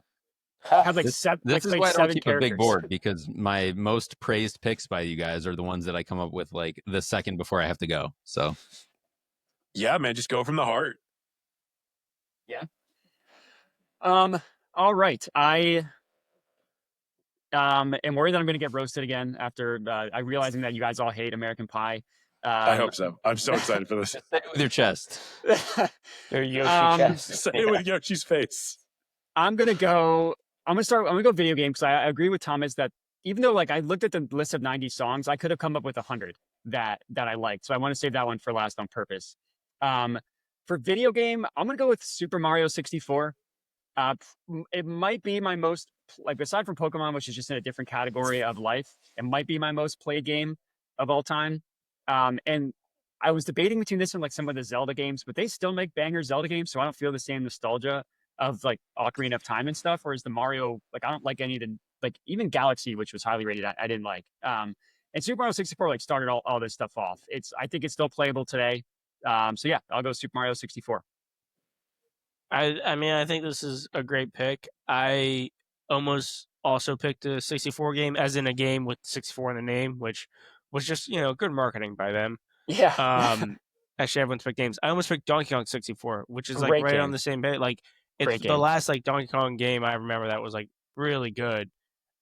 Had like This seven. is like why I don't seven keep characters. a big board because my most praised picks by you guys are the ones that I come up with like the second before I have to go. So Yeah, man, just go from the heart. All right. I am worried that I'm going to get roasted again after I realizing that you guys all hate American Pie. I hope so. I'm so excited for this. Say it with your chest. Their Yoshi chest. Say it with Yoshi's face. I'm gonna go video game because I agree with Thomas that even though like I looked at the list of 90 songs, I could have come up with 100 that I liked. So I want to save that one for last on purpose. For video game, I'm gonna go with Super Mario 64. It might be my most like aside from Pokemon, which is just in a different category of life, it might be my most played game of all time. And I was debating between this and like some of the Zelda games, but they still make banger Zelda games, so I don't feel the same nostalgia of like Ocarina of Time and stuff. Whereas the Mario, like I don't like any of the like even Galaxy, which was highly rated, I didn't like. And Super Mario 64 like started all this stuff off. I think it's still playable today. So yeah, I'll go Super Mario 64. I mean, I think this is a great pick. I almost also picked a 64 game, as in a game with 64 in the name, which was just good marketing by them. Yeah. Actually, everyone's picked games. I almost picked Donkey Kong 64, which is like Great right game. on the same page. Like it's Great the game. last like Donkey Kong game I remember that was like really good.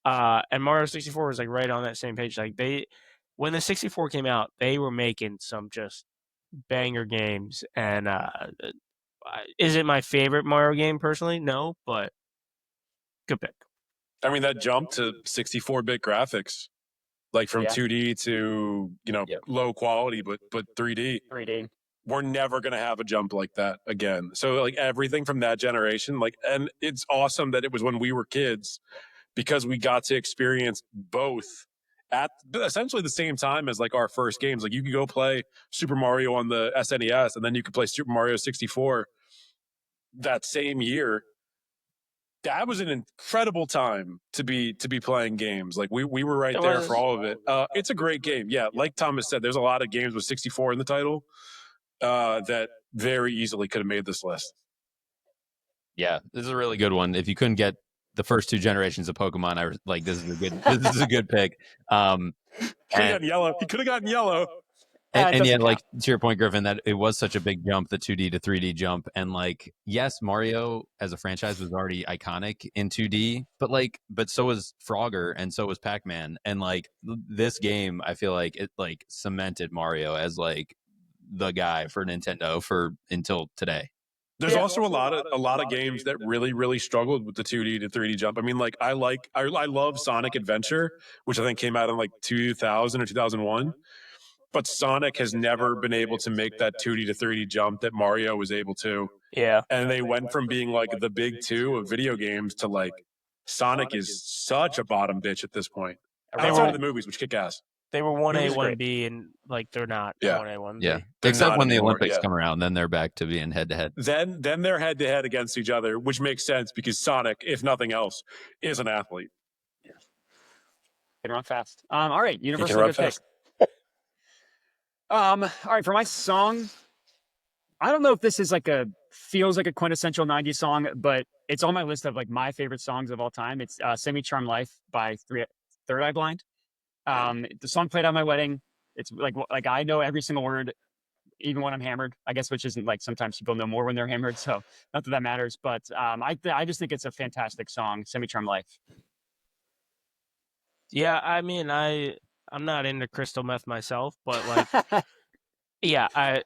And Mario 64 was like right on that same page. Like when the 64 came out, they were making some just banger games. And is it my favorite Mario game personally? No, but good pick. I mean, that jump to 64-bit graphics, like from Yeah. 2D to low quality, but 3D. 3D. We're never gonna have a jump like that again. So like everything from that generation, like, and it's awesome that it was when we were kids because we got to experience both at essentially the same time as like our first games. Like you could go play Super Mario on the SNES, and then you could play Super Mario 64 that same year. That was an incredible time to be playing games. Like we were right there for all of it. It's a great game. Yeah, like Thomas said, there's a lot of games with 64 in the title that very easily could have made this list. Yeah, this is a really good one. If you couldn't get the first two generations of Pokemon, I was like, this is a good pick. Could have gotten yellow. He could have gotten yellow. And yeah, like to your point, Griffin, that it was such a big jump, the 2D to 3D jump. And like, yes, Mario as a franchise was already iconic in 2D, but so was Frogger and so was Pac-Man. And like this game, I feel like it like cemented Mario as like the guy for Nintendo until today. There's also a lot of games that really struggled with the 2D to 3D jump. I mean, like I love Sonic Adventure, which I think came out in like 2000 or 2001. But Sonic has never been able to make that 2D to 3D jump that Mario was able to. Yeah. And they went from being like the big two of video games to like Sonic is such a bottom bitch at this point. Outside of the movies, which kick ass. They were 1A, 1B, and like they're not 1A, 1B. Yeah, They're except not when the anymore, Olympics come around, then they're back to being head to head. Then they're head to head against each other, which makes sense because Sonic, if nothing else, is an athlete. Yeah. Can run fast. All right, universally good pick. All right, for my song, I don't know if this is feels like a quintessential 90s song, but it's on my list of like my favorite songs of all time. It's Semi-Charmed Life by Third Eye Blind. The song played at my wedding. It's like I know every single word, even when I'm hammered, I guess, which isn't like sometimes people know more when they're hammered. So not that matters, but I just think it's a fantastic song, Semi-Charmed Life. Yeah, I mean, I'm not into crystal meth myself, but like, yeah,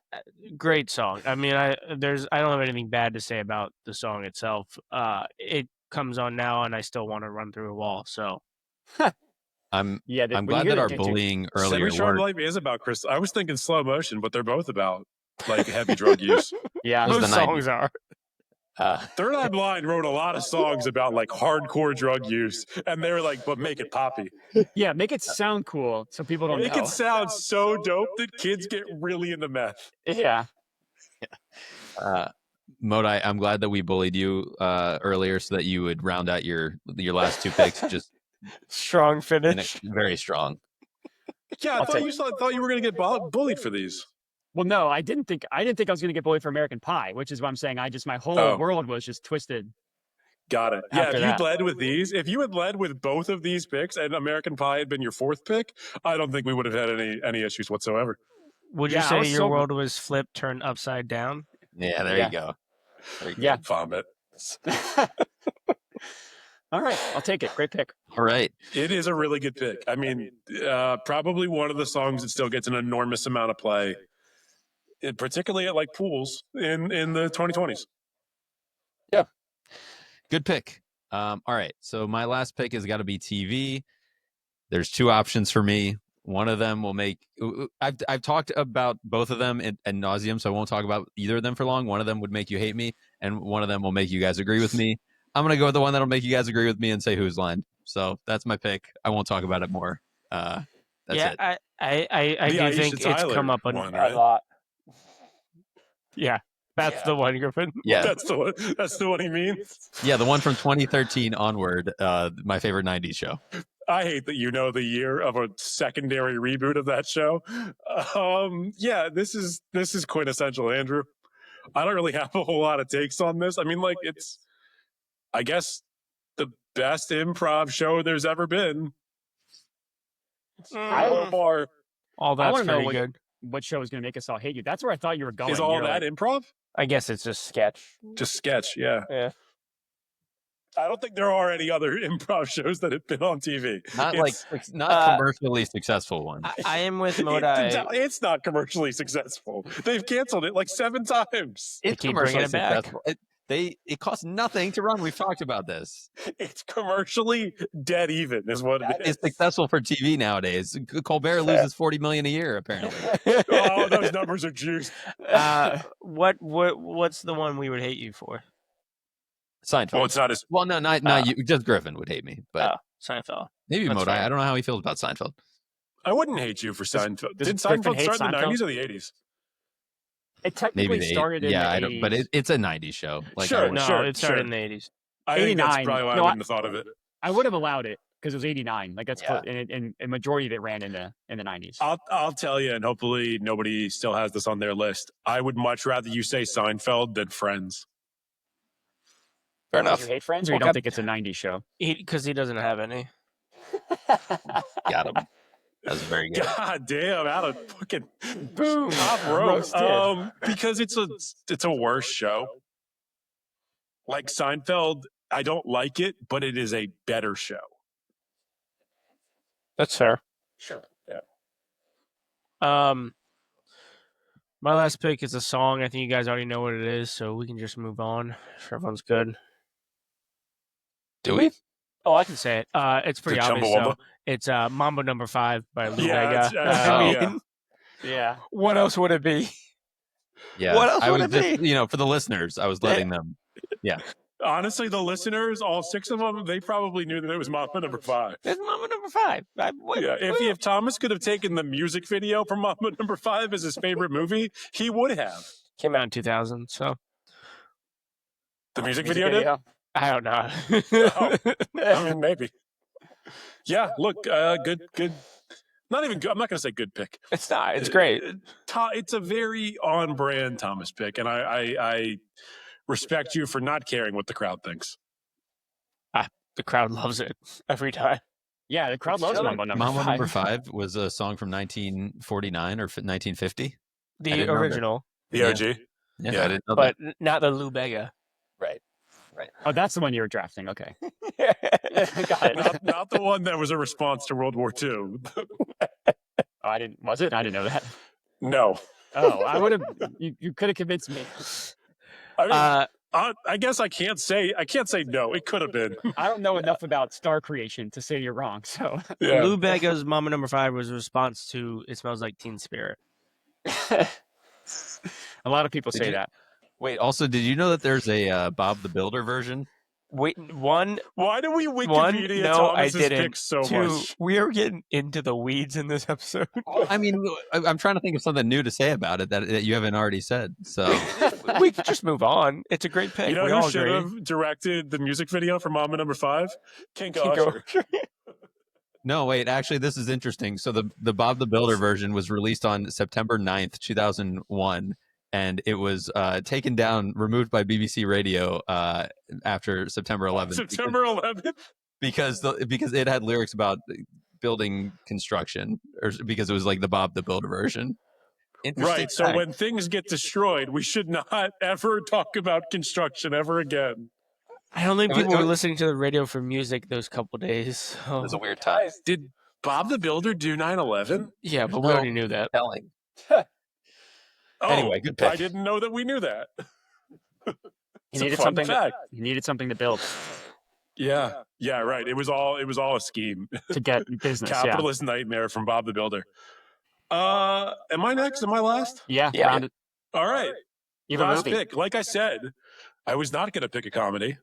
great song. I mean, I don't have anything bad to say about the song itself. It comes on now, and I still want to run through a wall. So, I'm glad that our bullying earlier Semi-Charmed Life is about crystal. I was thinking slow motion, but they're both about like heavy drug use. Yeah, those songs are. Third Eye Blind wrote a lot of songs about like hardcore drug use, and they were like, "But make it poppy." Yeah, make it sound cool so people don't make know. it sound so dope that kids get really into meth. Yeah. Modi, I'm glad that we bullied you earlier so that you would round out your last two picks. Just strong finish, very strong. Yeah, I thought you were going to get bullied for these. Well, no, I didn't think I was going to get bullied for American Pie, which is what I'm saying. My whole world was just twisted. Got it. Yeah, if you had led with both of these picks and American Pie had been your fourth pick, I don't think we would have had any issues whatsoever. Would you say your world was flipped, turned upside down? Yeah, there you go. Yeah. Vomit. All right, I'll take it. Great pick. All right. It is a really good pick. I mean, probably one of the songs that still gets an enormous amount of play, particularly at like pools in the 2020s. Good pick. All right. So my last pick has got to be TV. There's two options for me. One of them will make. I've talked about both of them ad nauseum, so I won't talk about either of them for long. One of them would make you hate me, and one of them will make you guys agree with me. I'm gonna go with the one that'll make you guys agree with me and say Who's Line. So that's my pick. I won't talk about it more. That's it. I do Aisha think it's Tyler come up one, on. right? A lot. Yeah, that's the one, Griffin. Yeah, That's the one. That's the one he means. yeah, the one from 2013 onward. My favorite '90s show. I hate that you know the year of a secondary reboot of that show. Yeah, this is quintessential, Andrew. I don't really have a whole lot of takes on this. I mean, like, it's, I guess, the best improv show there's ever been. Or All I that's want to know pretty good. what show is going to make us all hate you. That's where I thought you were going. is all You're that like, improv? I guess it's just sketch. Just sketch, yeah. Yeah. I don't think there are any other improv shows that have been on TV. Not It's- not commercially successful ones. I am with Modai. It's not commercially successful. They've canceled it like 7 times. It's keep bringing commercially it back. successful. It costs nothing to run. We've talked about this. It's commercially dead even, is what it is. It's successful for TV nowadays. Colbert loses $40 million a year, apparently. Oh, those numbers are juiced. What's the one we would hate you for? Seinfeld. Well, it's not as. Well, no, not you. Just Griffin would hate me, but Seinfeld. maybe that's Modai. fair. I don't know how he feels about Seinfeld. I wouldn't hate you for Seinfeld. does Did Griffin Seinfeld hate start in the Seinfeld? 90s or the 80s? It Maybe technically the started in the I 80s. don't. But it's a '90s show. Like Sure, I would- No, it started in the 80s. I think that's 89. probably why No, I wouldn't have thought of it. I would have allowed it because it was 89. Like that's Yeah. close, and a majority of it ran in the 90s. I'll tell you, and hopefully nobody still has this on their list. I would much rather you say Seinfeld than Friends. Fair Do enough. you hate Friends, or you Okay. don't think it's a 90s show? Because he doesn't have any. got him. That's very good. God damn, out of fucking Boom. top roast. Roasted. Because it's a worse show. Like Seinfeld, I don't like it, but it is a better show. That's fair. Sure. My last pick is a song. I think you guys already know what it is, so we can just move on. If everyone's good. Do we? Oh, I can say it. It's pretty The obvious. Chumbawamba? So it's Mambo Number 5 by Lou Yeah, Bega. it's- I mean, yeah. what else would it be? Yeah. What else I would was it just, be? for the listeners, I was letting them. Honestly, the listeners, all 6 of them, they probably knew that it was Mama Number 5. It's Mambo Number 5. Yeah, if Thomas could have taken the music video from Mama Number 5 as his favorite movie, he would have. Came out in 2000, so The music video did? I don't know. I mean, maybe. Yeah, look, good. Not even good. I'm not going to say good pick. It's not. It's great. It's a very on-brand Thomas pick, and I respect you for not caring what the crowd thinks. The crowd loves it every time. Yeah, the crowd loves chilling. Mambo Number Mambo 5. Number 5 was a song from 1949 or 1950. I The didn't know that. original, The Yeah. OG. Yeah, Yeah. I didn't know but not the Lou Bega. Right. Oh, that's the one you were drafting. Okay. Got it. Not the one that was a response to World War II. Oh, I didn't. Was it? I didn't know that. No. Oh, I would have. You could have convinced me. I mean, I guess I can't say no. It could have been. I don't know enough about star creation to say you're wrong. So Yeah. Lou Bega's Mama Number 5 was a response to It Smells Like Teen Spirit. a lot of people Did say you- that. Wait, also, did you know that there's a Bob the Builder version? Wait, one, Why do we Wikipedia no, I Thomas's didn't. picks so two, much? we are getting into the weeds in this episode. I mean, I'm trying to think of something new to say about it that you haven't already said. So We could just move on. It's a great pick. You know we who all should agree. have directed the music video for Mama Number 5? King Kingo. Usher. no, wait, actually, this is interesting. So the Bob the Builder version was released on September 9th, 2001. And it was taken down, removed by BBC Radio after September 11th. September 11th. because it had lyrics about building construction, or because it was like the Bob the Builder version. Interesting Right. So fact. when things get destroyed, we should not ever talk about construction ever again. I don't think It was- people it were was- listening to the radio for music those couple days. It was a So. weird time. Did Bob the Builder do 9/11? Yeah, but we No. already knew that. Telling. Oh, Anyway, good pick. I didn't know that we knew that. He It's a needed fun something. fact. He needed something to build Yeah. Yeah, right. It was all a scheme. to get business. Yeah. Capitalist nightmare from Bob the Builder. Am I next? Am I last? Yeah. Yeah. Round it. All right. Even Last movie. pick. Like I said, I was not going to pick a comedy.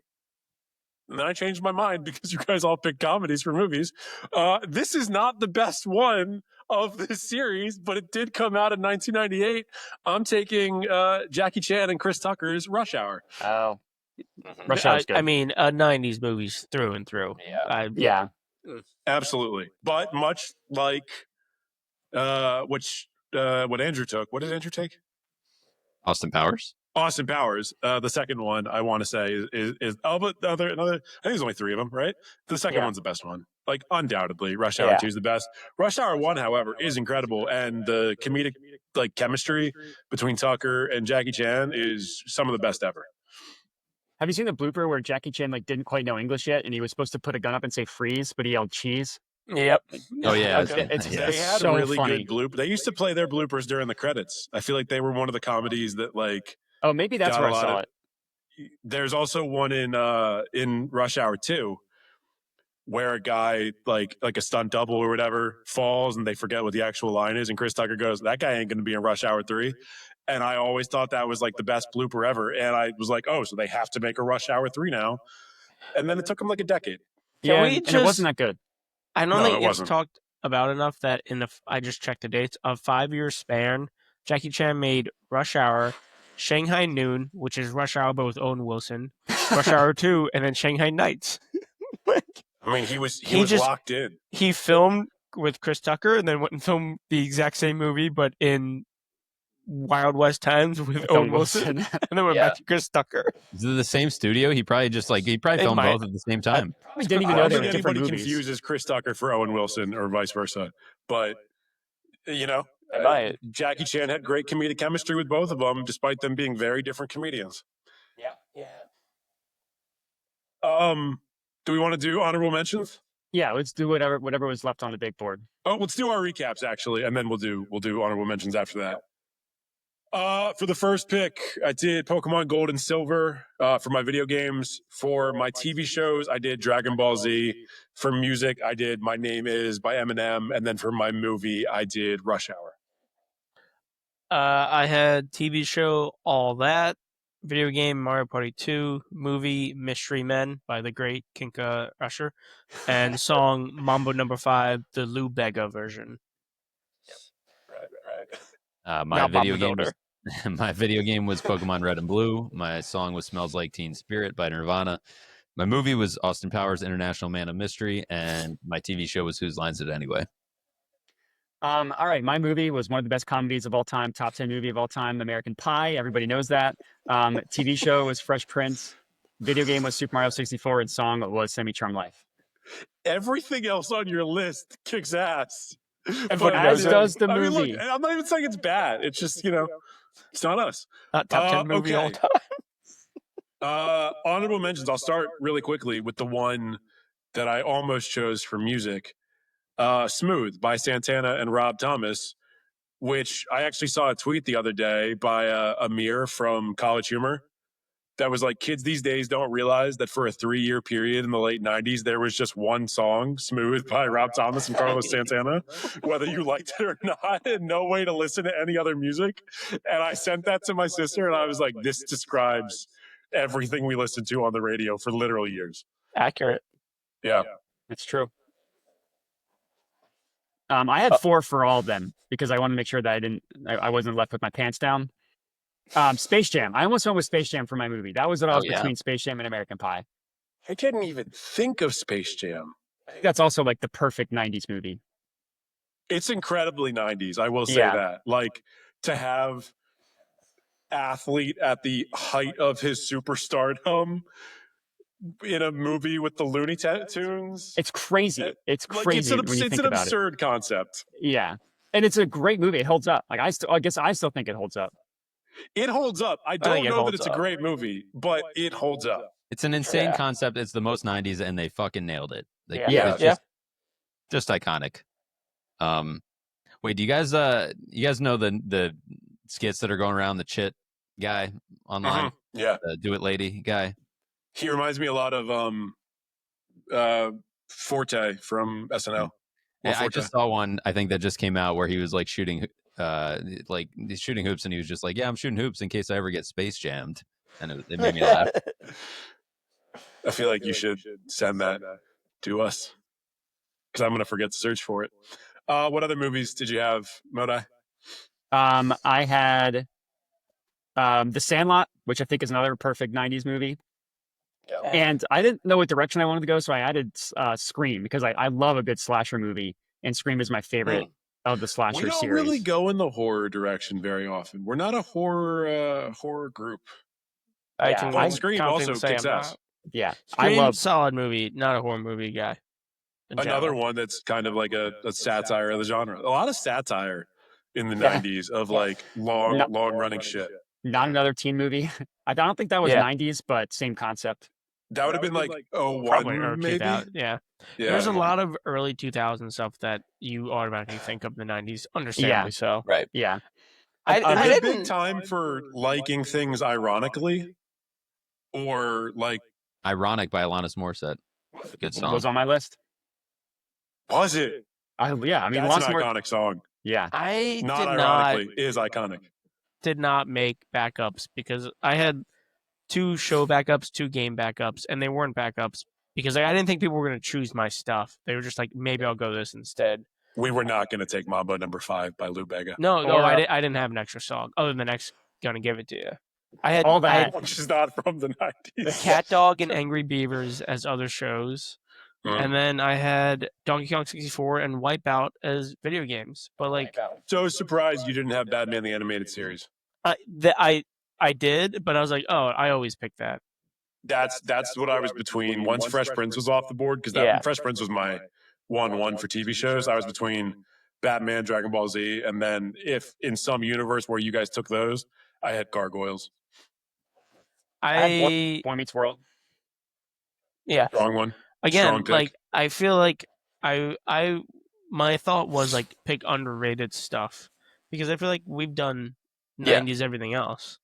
And then I changed my mind because you guys all picked comedies for movies. This is not the best one of this series, but it did come out in 1998. I'm taking Jackie Chan and Chris Tucker's Rush Hour. Oh. Rush Hour's good. I mean, 90s movies through and through. Yeah. Yeah. Absolutely. But much like what Andrew took. What did Andrew take? Austin Powers. Austin Powers. The second one I want to say is but another. I think there's only 3 of them, right? The second Yeah. one's the best one. Like undoubtedly, Rush Hour Yeah. 2 is the best. Rush Hour 1, however, is incredible, and the comedic chemistry between Tucker and Jackie Chan is some of the best ever. Have you seen the blooper where Jackie Chan didn't quite know English yet, and he was supposed to put a gun up and say freeze, but he yelled cheese? Yep. Oh yeah, It's yeah. They had so really funny. good bloop. They used to play their bloopers during the credits. I feel like they were one of the comedies that Oh, maybe that's got where a I lot saw of- it. There's also one in Rush Hour 2 where a guy like a stunt double or whatever falls and they forget what the actual line is, and Chris Tucker goes, "That guy ain't going to be in Rush Hour 3." And I always thought that was like the best blooper ever, and I was like, "Oh, so they have to make a Rush Hour 3 now." And then it took them like a decade. Can Yeah, we and it just- wasn't that good. I don't No, think it it gets wasn't. talked about enough that I just checked the dates, a 5-year span, Jackie Chan made Rush Hour, Shanghai Noon, which is Rush Hour but with Owen Wilson, Rush Hour 2, and then Shanghai Nights. Like, I mean, he was He just- locked in. he filmed with Chris Tucker and then went and filmed the exact same movie but in Wild West times with Owen Wilson, and then went Yeah. back to Chris Tucker. Is it the same studio? He probably It filmed might. both at the same time. Probably didn't even I know don't they think were different anybody movies. confuses Chris Tucker for Owen Wilson or vice versa. But, They might. Jackie Chan had great comedic chemistry with both of them, despite them being very different comedians. Yeah. Yeah. Do we want to do honorable mentions? Yeah, let's do whatever was left on the big board. Oh, let's do our recaps actually, and then we'll do honorable mentions after that. For the first pick, I did Pokemon Gold and Silver for my video games. For my TV shows, I did Dragon Ball Z. For music, I did My Name Is by Eminem, and then for my movie, I did Rush Hour. I had TV show All That, video game Mario Party 2, movie Mystery Men by the great Kinka Usher, and song Mambo Number 5, the Lou Bega version. Right. My Not video Bob the game was Builder. my video game was Pokemon Red and Blue. My song was Smells Like Teen Spirit by Nirvana. My movie was Austin Powers International Man of Mystery, and my TV show was Whose Lines It Anyway. All right, my movie was one of the best comedies of all time, top 10 movie of all time, American Pie. Everybody knows that. TV show was Fresh Prince. Video game was Super Mario 64, and song was Semi Charmed Life. Everything else on your list kicks ass. But as does the I mean, movie. look, I'm not even saying it's bad. It's just, it's not us. Not top 10 movie all okay. time. Honorable mentions. I'll start really quickly with the one that I almost chose for music. Smooth by Santana and Rob Thomas, which I actually saw a tweet the other day by Amir from College Humor that was like, kids these days don't realize that for a 3-year period in the late 90s, there was just one song, Smooth by Rob Thomas and Carlos Santana, whether you liked it or not, and no way to listen to any other music. And I sent that to my sister and I was like, this describes everything we listened to on the radio for literal years. Accurate. Yeah. It's true. I had 4 for all of them because I wanted to make sure that I wasn't left with my pants down. Space Jam. I almost went with Space Jam for my movie. That was what I was between Space Jam and American Pie. I didn't even think of Space Jam. I think that's also like the perfect 90s movie. It's incredibly 90s. I will say Yeah. that. Like to have athlete at the height of his superstardom in a movie with the Looney Tunes. It's crazy. It's Like, crazy when you it's think an about absurd concept. it. Yeah. And it's a great movie. It holds up. Like I guess I still think it holds up. It holds up. I think don't it know that holds it's a up. great movie, but it holds up. It's an insane Yeah. concept. It's the most 90s, and they fucking nailed it. Like, Yeah. it's Yeah. just iconic. Wait, do you guys know the skits that are going around, the chit guy online, Yeah. the do it lady guy? He reminds me a lot of Forte from SNL. Will I Forte. just saw one, I think, that just came out where he was like shooting he's shooting hoops, and he was just like, yeah, I'm shooting hoops in case I ever get space jammed, and it made me laugh. I feel like you should send that to us because I'm going to forget to search for it. What other movies did you have, Modai? I had The Sandlot, which I think is another perfect 90s movie. Yeah. And I didn't know what direction I wanted to go, so I added Scream because I love a good slasher movie, and Scream is my favorite of the slasher We don't series. really go in the horror direction very often. We're not a horror group. I Yeah, can I- Scream confidently also say kicks I'm ass. not. Yeah, Scream, I love. solid movie, not a horror movie guy. in Another general. one that's kind of like a satire of the genre. A lot of satire in the Yeah. 90s of like long running shit. Not another teen movie. I don't think that was Yeah. 90s, but same concept. That would have been like Probably 01 or maybe. 2000. Yeah. Yeah. There's a lot of early 2000 stuff that you automatically think of the 90s, understandably so. Right. Yeah. I Is it a didn't- big time for liking things ironically? Or like, Ironic by Alanis Morissette. Good song. Was on my list. was it? I mean, That's lots an more. iconic song. Yeah. I Not did ironically, is iconic. did not make backups because I had 2 show backups, 2 game backups, and they weren't backups because I didn't think people were going to choose my stuff. They were just like, maybe I'll go this instead. We were not going to take Mambo number 5 by Lou Bega. No, Or, I didn't have an extra song other than the next going to give it to you. I had All I had that. Which is not from the 90s. Cat Dog and Angry Beavers as other shows. And then I had Donkey Kong 64 and Wipeout as video games. But like So surprised you didn't have Batman the Animated Series. I did, but I was like, oh, I always pick that. That's what I was between. Once Fresh Prince was off the board, because Yeah. Fresh Prince was my 1-1 for TV shows. I was between Batman, Dragon Ball Z, and then if in some universe where you guys took those, I had Gargoyles. Boy Meets World. Yeah. Strong one. Again, Strong pick. like I feel like I my thought was like pick underrated stuff because I feel like we've done Yeah. 90s everything else.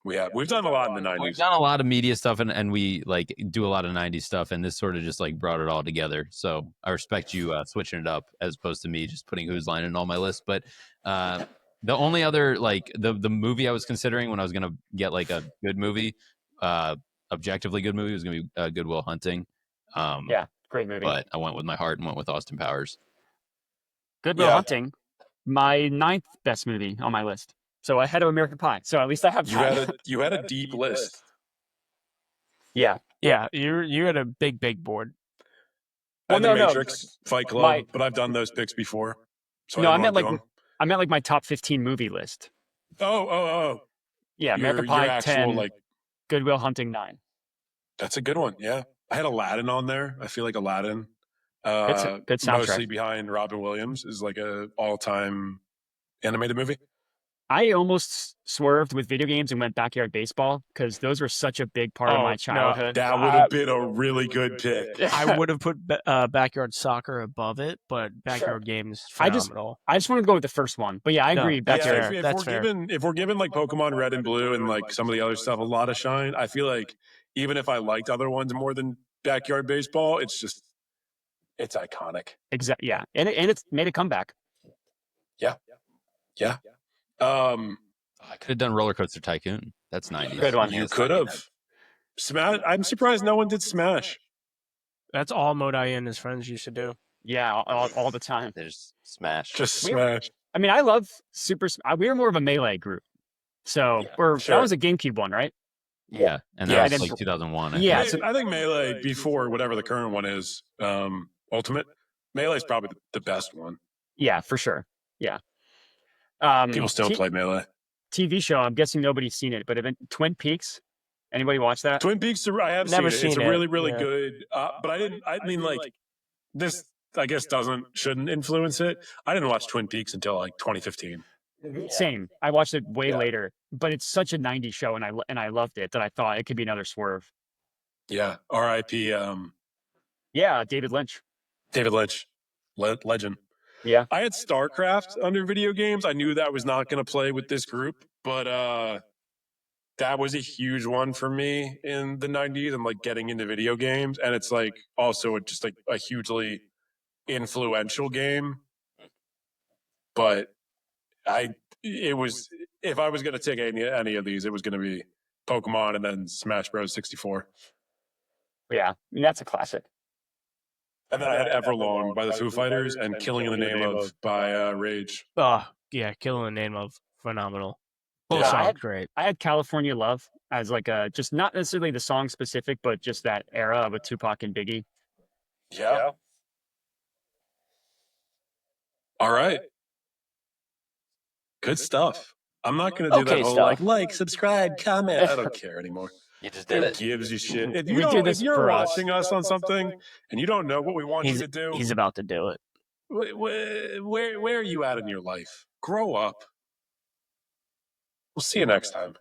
We've done a lot in the We've 90s. done a lot of media stuff, and we like do a lot of 90s stuff, and this sort of just like brought it all together. So I respect you switching it up as opposed to me just putting Who's Line in all my lists. But the only other like the movie I was considering when I was gonna get like a good movie, objectively good movie, was gonna be Good Will Hunting. Yeah. Great movie. But I went with my heart and went with Austin Powers. Good Will Yeah. Hunting. My 9th best movie on my list. So ahead of American Pie. So at least I have that. You had a deep list. Yeah. Yeah, you had a big board. Well, The no. Matrix, Fight Club, My- but I've done those picks before. So No, I didn't meant wanna like do 'em. I meant like my top 15 movie list. Oh. Yeah, Your American Pie actual 10, like. Good Will Hunting 9. That's a good one. Yeah, I had Aladdin on there. I feel like Aladdin, Good soundtrack. mostly behind Robin Williams, is like a all-time animated movie. I almost swerved with video games and went backyard baseball because those were such a big part of Oh, my no. childhood. That would have been a really good pick. I would have put backyard soccer above it, but backyard games I just- phenomenal. I just wanted to go with the first one. But yeah, I No, agree. that's Backyard. fair. If That's we're fair. given like Pokemon Red and Blue and like some of the other stuff a lot of shine, I feel like even if I liked other ones more than backyard baseball, it's iconic. Exactly. Yeah. And it's made a comeback. I could have done Roller Coaster Tycoon. That's 90s. Good one. You could have. Smash. I'm surprised no one did Smash. That's all Modai and his friends used to do. Yeah, all the time. There's Smash. Just We- Smash. I mean, I love we were more of a Melee group. So sure. that was a GameCube one, right? Yeah, and Yeah, that and was then- like 2001. Yeah, I think Melee before whatever the current one is, Ultimate. Melee is probably the best one. Yeah, for sure. Yeah. People still play Melee. TV show. I'm guessing nobody's seen it, but Twin Peaks. Anybody watch that? Twin Peaks. I have Never seen it. It's seen a it, really, really yeah. good. But I didn't. I mean, like this. I guess shouldn't influence it. I didn't watch Twin Peaks until like 2015. Same. I watched it way Yeah. later, but it's such a 90s show, and I loved it that I thought it could be another swerve. Yeah. R.I.P. Yeah, David Lynch. David Lynch, legend. Yeah. I had StarCraft under video games. I knew that was not going to play with this group, but that was a huge one for me in the 90s and like getting into video games. And it's like also just like a hugely influential game. But if I was going to take any of these, it was going to be Pokemon and then Smash Bros. 64. Yeah, I mean, that's a classic. And then I had Everlong by the Foo Fighters and Killing in the Name of by Rage. Oh, yeah, Killing the Name of, phenomenal. Both Yeah, songs great. I had California Love as like a, just not necessarily the song specific, but just that era with Tupac and Biggie. Yeah. All right. Good stuff. I'm not going to do Okay that whole stuff. like, subscribe, comment. I don't care anymore. You just did Who it. gives you shit? If, We did this if you're for us. watching us on something and you don't know what we want you to do, He's about to do it. where are you at in your life? Grow up. We'll see you next time.